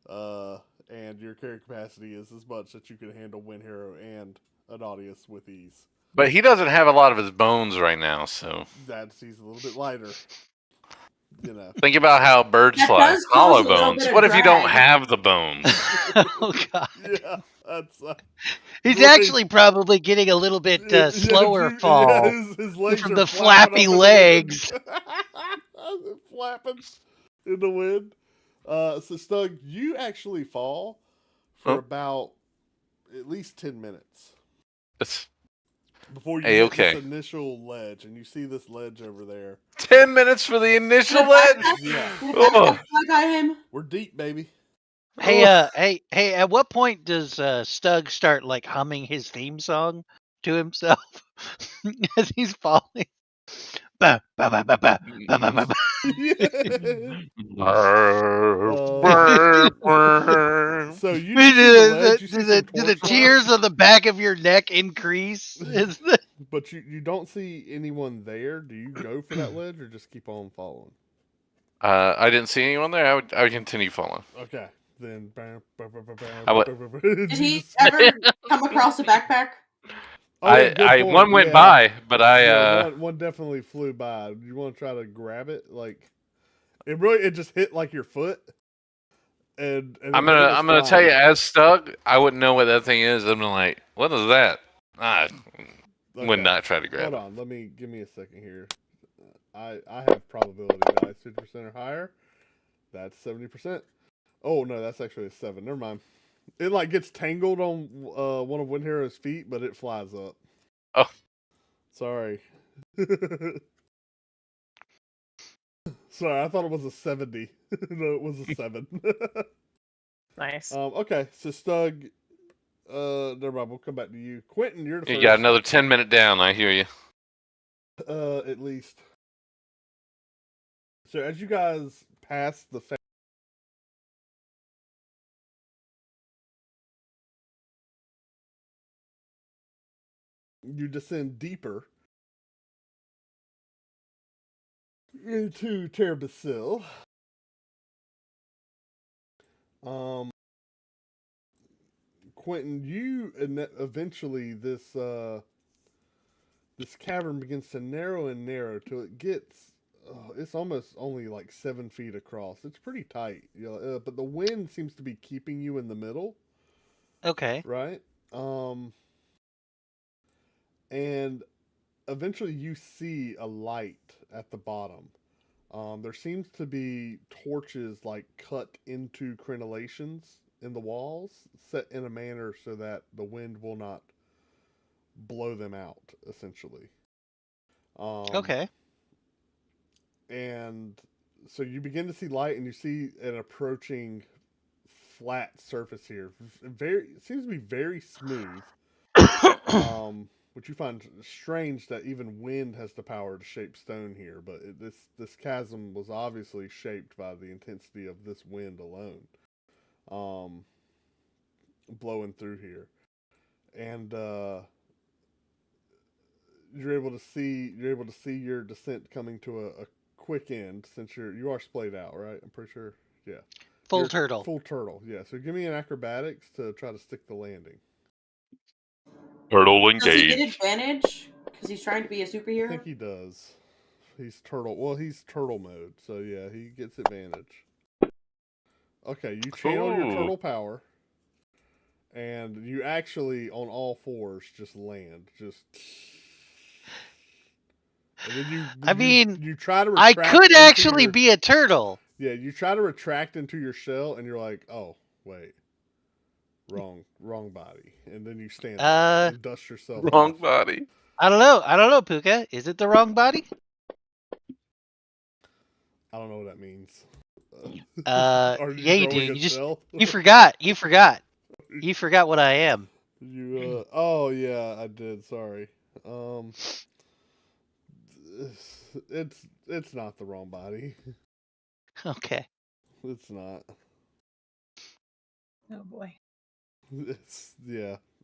And your carry capacity is as much that you can handle Wind Hero and Anadius with ease. But he doesn't have a lot of his bones right now, so He's a little bit lighter. You know. think about how birds That fly. does cause Hollow a little bones. bit of What if you don't drag. have the bones? Oh god, Yeah, that's. he's Right. actually probably getting a little bit Yeah, slower yeah, fall. his legs from are the flapping flappy up in the legs. wind. Flapping in the wind. So Stug, you actually fall for Huh? about at least 10 minutes It's before you A-okay. hit this initial ledge, and you see this ledge over there. 10 minutes for the initial Did ledge. Yeah, Did the Oh. backpack fly by him? we're deep, baby. Hey, at what point does Stug start like humming his theme song to himself as he's falling? Ba, ba, ba, ba, ba, ba, ba, ba, ba. So you just see the ledge, you see some Do the torch light, tears on the back of your neck increase? but you don't see anyone there. Do you go for that ledge or just keep on following? I didn't see anyone there. I would continue following. Okay, then. I would- Did he ever come across a backpack? Oh, yeah, good point. One went Yeah. by, but Yeah, one definitely flew by. You want to try to grab it? Like it just hit like your foot. And I'm gonna tell you, as Stug, I wouldn't know what that thing is. I'm like, what is that? Would not try to grab Hold on, give me a second here. I have probability dice 50% or higher. That's 70%. Oh no, that's actually a 7. Never mind. It like gets tangled on one of Wind Hero's feet, but it flies up. Oh. Sorry. Sorry, I thought it was a 70. No, it was a 7. Nice. Okay, so Stug, never mind, we'll come back to you. Quentin, you're the You first. got another 10-minute down. I hear you. At least. So as you guys pass the you descend deeper into Terabacil. Quentin, you eventually this cavern begins to narrow and narrow till it gets it's almost only like 7 feet across. It's pretty tight, but the wind seems to be keeping you in the middle. Okay. Right. And eventually you see a light at the bottom. There seems to be torches like cut into crenellations in the walls, set in a manner so that the wind will not blow them out, essentially. Okay. And so you begin to see light, and you see an approaching flat surface here. It seems to be very smooth. Which you find strange that even wind has the power to shape stone here, but this chasm was obviously shaped by the intensity of this wind alone, blowing through here, and you're able to see your descent coming to a quick end since you are splayed out, right? I'm pretty sure, yeah. Full You're turtle. Full turtle, yeah. So give me an acrobatics to try to stick the landing. Turtle Does he get engaged. advantage because he's trying to be a I superhero? think he does. He's turtle. Well, he's turtle mode, so yeah, he gets advantage. Okay, you channel your turtle power, and you actually on all fours just land, and then you try to I retract. could actually be a turtle. Yeah, you try to retract into your shell, and you're like, oh wait, wrong body, and then you stand up and dust yourself Wrong off. body. I don't know, Pookha. Is it the wrong body? I don't know what that means. Yeah, you do. You forgot. You forgot what I am. Oh yeah, I did. Sorry. It's not the wrong body. Okay. It's not. Oh boy. It's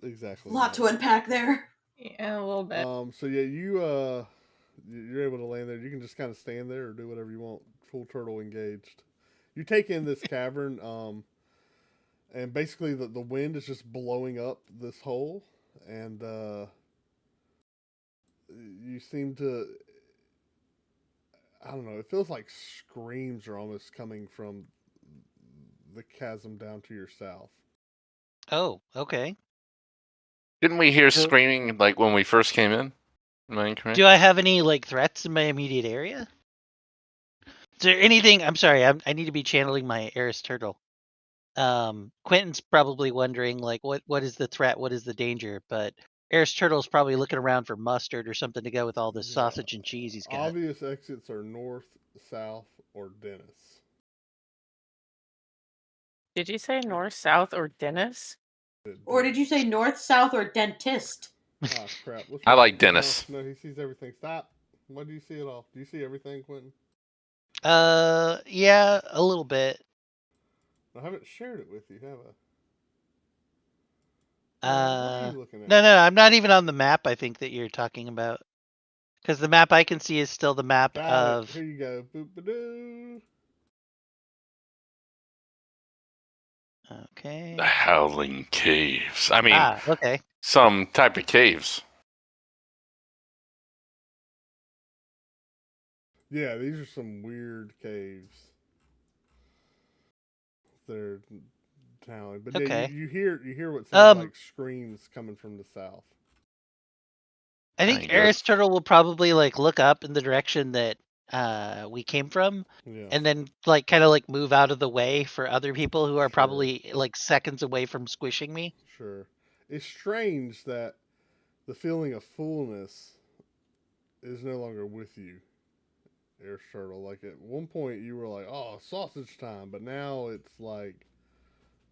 exactly. A lot to unpack there. Yeah, a little bit. So yeah, you're able to land there. You can just kind of stand there or do whatever you want. Full turtle engaged. You take in this cavern, and basically the wind is just blowing up this hole, and you seem to. I don't know. It feels like screams are almost coming from the chasm down to your south. Oh, okay. Didn't we hear screaming like when we first came in? Am I incorrect? Do I have any like threats in my immediate area? Is there anything? I'm sorry. I need to be channeling my Eris turtle. Quentin's probably wondering like what is the threat? What is the danger? But Eris turtle's probably looking around for mustard or something to go with all this sausage and cheese he's got. Obvious exits are north, south, or Dennis. Did you say north, south, or Dennis? Or did you say north, south, or dentist? Ah, crap. I like Dennis. No, he sees everything. Stop. What do you see at all? Do you see everything, Quentin? Yeah, a little bit. I haven't shared it with you, have I? Uh, what are you looking at? No, I'm not even on the map. I think that you're talking about, because the map I can see is still the map of. Here you go. Boop-a-doo. Okay. The Howling Caves. I mean, okay. Some type of caves. Yeah, these are some weird caves. They're talent, but okay. Yeah, you hear what sounds like screams coming from the south. I think Eris turtle will probably like look up in the direction that we came from, and then like kind of like move out of the way for other people who are probably like seconds away from squishing me. Sure. It's strange that the feeling of fullness is no longer with you, Air Turtle. Like at one point you were like, "Oh, sausage time," but now it's like,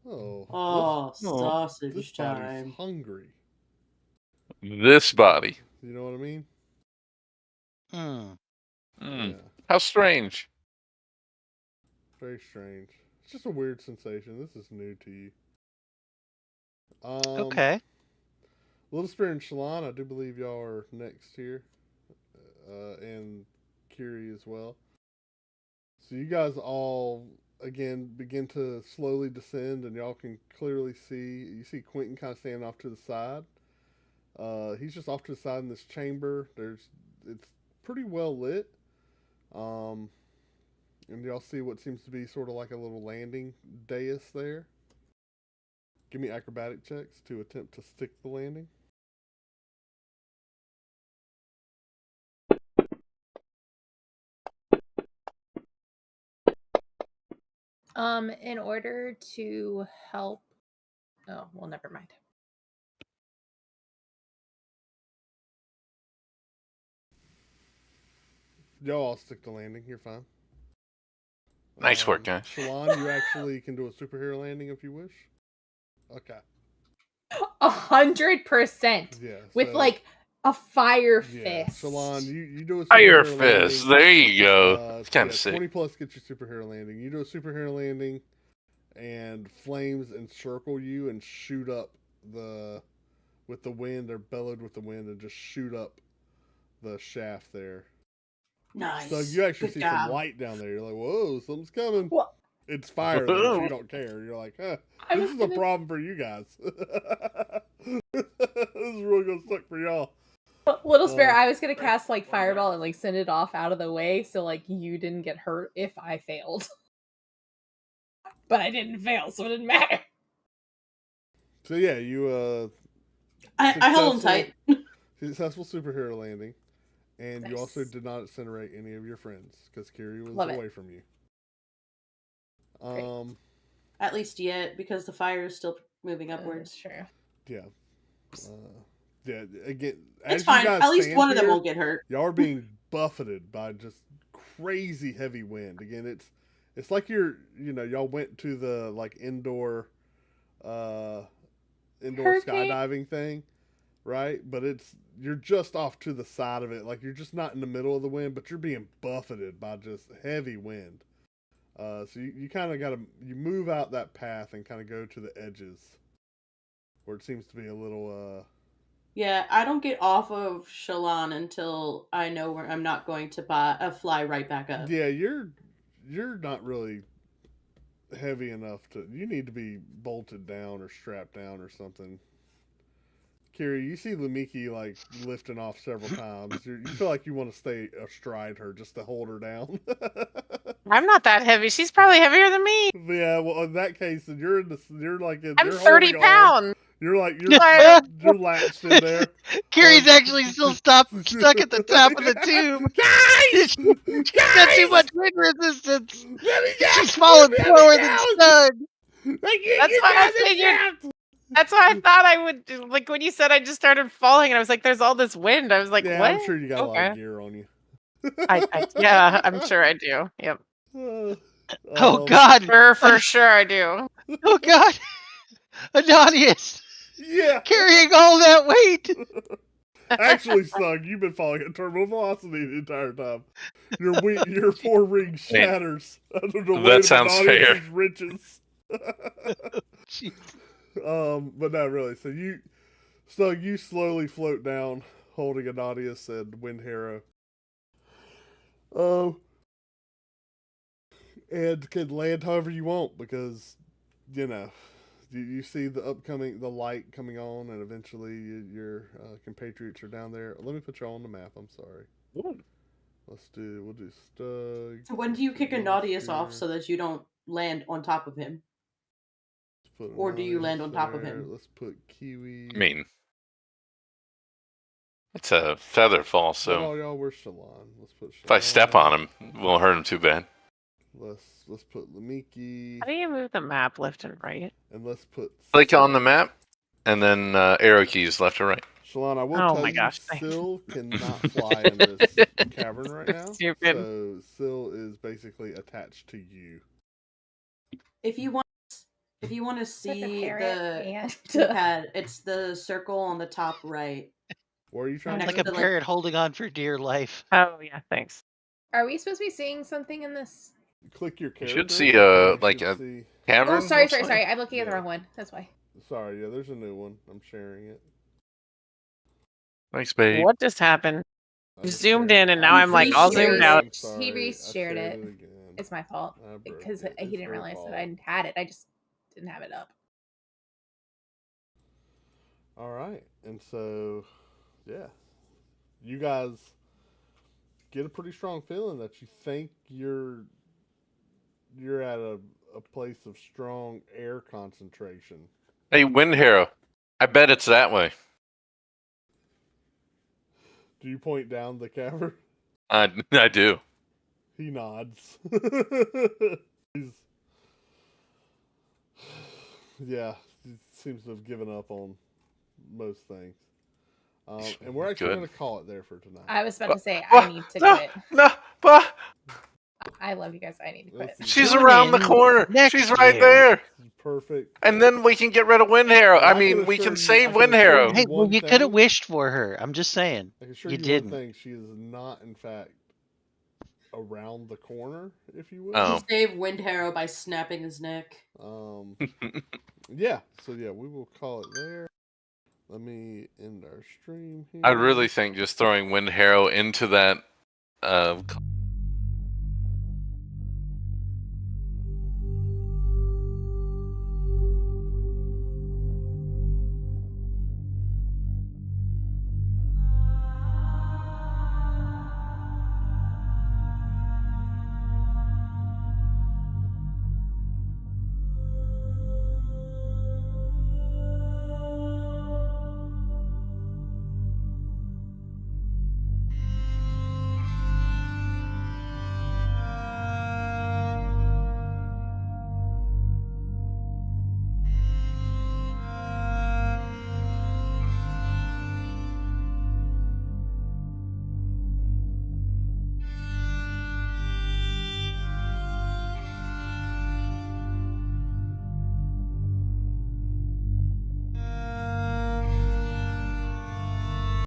"Oh, Oh, this sausage body's time. hungry." This body. You know what I mean? Hmm. Yeah, How strange. very strange. It's just a weird sensation. This is new to you. Okay. Little Spirit and Shalon, I do believe y'all are next here, and Kiri as well. So you guys all again begin to slowly descend, and y'all can clearly see. You see Quentin kind of standing off to the side. He's just off to the side in this chamber. It's pretty well lit. And y'all see what seems to be sort of like a little landing dais there. Give me acrobatic checks to attempt to stick the landing. In order to help. Oh, well, never mind. Y'all all stick the landing. You're fine. Nice work, guys. Shalon, you actually can do a superhero landing if you wish. Okay. 100%. Yeah. With so- like a fire Yeah, fist. Shalon, you do a Fire superhero fist. landing. There you go. It's kind of yeah, sick. 20 plus gets your superhero landing. You do a superhero landing, and flames encircle you and shoot up with the wind. They're bellowed with the wind and just shoot up the shaft there. Nice. So you actually Good see job. some light down there. You're like, whoa, something's coming. Well, It's fire, though, so you don't care. You're like, huh, I this was is a gonna- problem for you guys. This is really going to suck for y'all. Little Spirit, I was gonna cast like fireball and like send it off out of the way so like you didn't get hurt if I failed. But I didn't fail, so it didn't matter. So yeah, you I held him tight. successful superhero landing, and you also Nice. did not incinerate any of your friends because Kiri was Love it. away from you. Great. At least yet, because the fire is still moving That's upwards. true. Yeah, yeah. Again, It's as you fine. guys At least stand one of them here, won't get hurt. Y'all are being buffeted by just crazy heavy wind. Again, it's like y'all went to the like indoor Hurricane. skydiving thing, right? But you're just off to the side of it. Like you're just not in the middle of the wind, but you're being buffeted by just heavy wind. So you kind of you move out that path and kind of go to the edges where it seems to be a little Yeah, I don't get off of Shalon until I know where I'm not going to fly right back up. yeah, you're not really heavy enough you need to be bolted down or strapped down or something. Kiri, you see Lamiki like lifting off several times. You feel like you want to stay astride her just to hold her down. I'm not that heavy. She's probably heavier than me. Yeah, well, in that case, then you're I'm 30 pounds. You're like you're latched in there. Kiri's actually still stuck at the top of the tube. She's got too much wind resistance. She's falling slower than Stug. That's why I figured. That's why I thought I would. Like when you said I just started falling, and I was like, "There's all this wind." I was like, Yeah, "What?" I'm sure you got a lot Okay. of gear on you. Yeah, I'm sure I do. Yep, Oh God! for sure I do. Oh God! Adonius Yeah. carrying all that weight. Actually, Slug, you've been falling at terminal velocity the entire time. Your four ring shatters under the weight sounds of fair. Adonius' riches. Jeez. But not really. So Slug, you slowly float down, holding Adonius and Wind Hero. And can land however you want because, you see the light coming on, and eventually your compatriots are down there. Let me put y'all on the map. I'm sorry. Ooh. We'll do Stug. So when do you kick a Nautilus off Here. so that you don't land on top of him? Or do you land on top of him? Let's put Kiwi. I mean, it's a feather fall, Oh, so y'all, where's Shalon? Let's put Shalon. if I step on him, it won't hurt him too bad. Let's put Lamiki. How do you move the map left and right? And let's put Click on the map, and then arrow keys left or right. Shalon, I will Oh tell my you, gosh. Syl cannot fly in this cavern right now. Stupid. So Syl is basically attached to you. If you want to Like see a parrot the and keypad, it's the circle on the top right. What are you trying to Like say? a parrot holding on for dear life. Oh yeah, thanks. Are we supposed to be seeing something in this? Click your You character. should see and you like should a see- cavern. Oh, sorry. mostly. I'm looking at the Yeah. wrong one. That's why. Sorry, yeah, there's a new one. I'm sharing it. Thanks, babe. What just happened? I You just zoomed shared in, it. and now I'm like all zoomed out. I'm sorry. He I re-shared shared it. again. It's my fault I broke because it. he It's didn't her realize that fault. I had it. I just didn't have it up. All right, and so, yeah, you guys get a pretty strong feeling that you think you're at a place of strong air concentration. Hey, Wind Hero. I bet it's that way. Do you point down the cavern? I do. He nods. Yeah, he seems to have given up on most things. And we're actually Good. going to call it there for tonight. I was about to say I need to quit. No, but I love you guys. I need to quit. she's Tune around the in corner. next She's right year. there. Perfect. And then we can get rid of Wind Hero. Well, I mean, we can save Wind assure Hero. you Hey, well, one you could have thing. wished for her. I'm just saying. I can assure You you didn't. one thing: she is not, in fact, around the corner, if you will. Oh. He saved Wind Harrow by snapping his neck. Yeah. So yeah, we will call it there. Let me end our stream here. I really think just throwing Wind Hero into that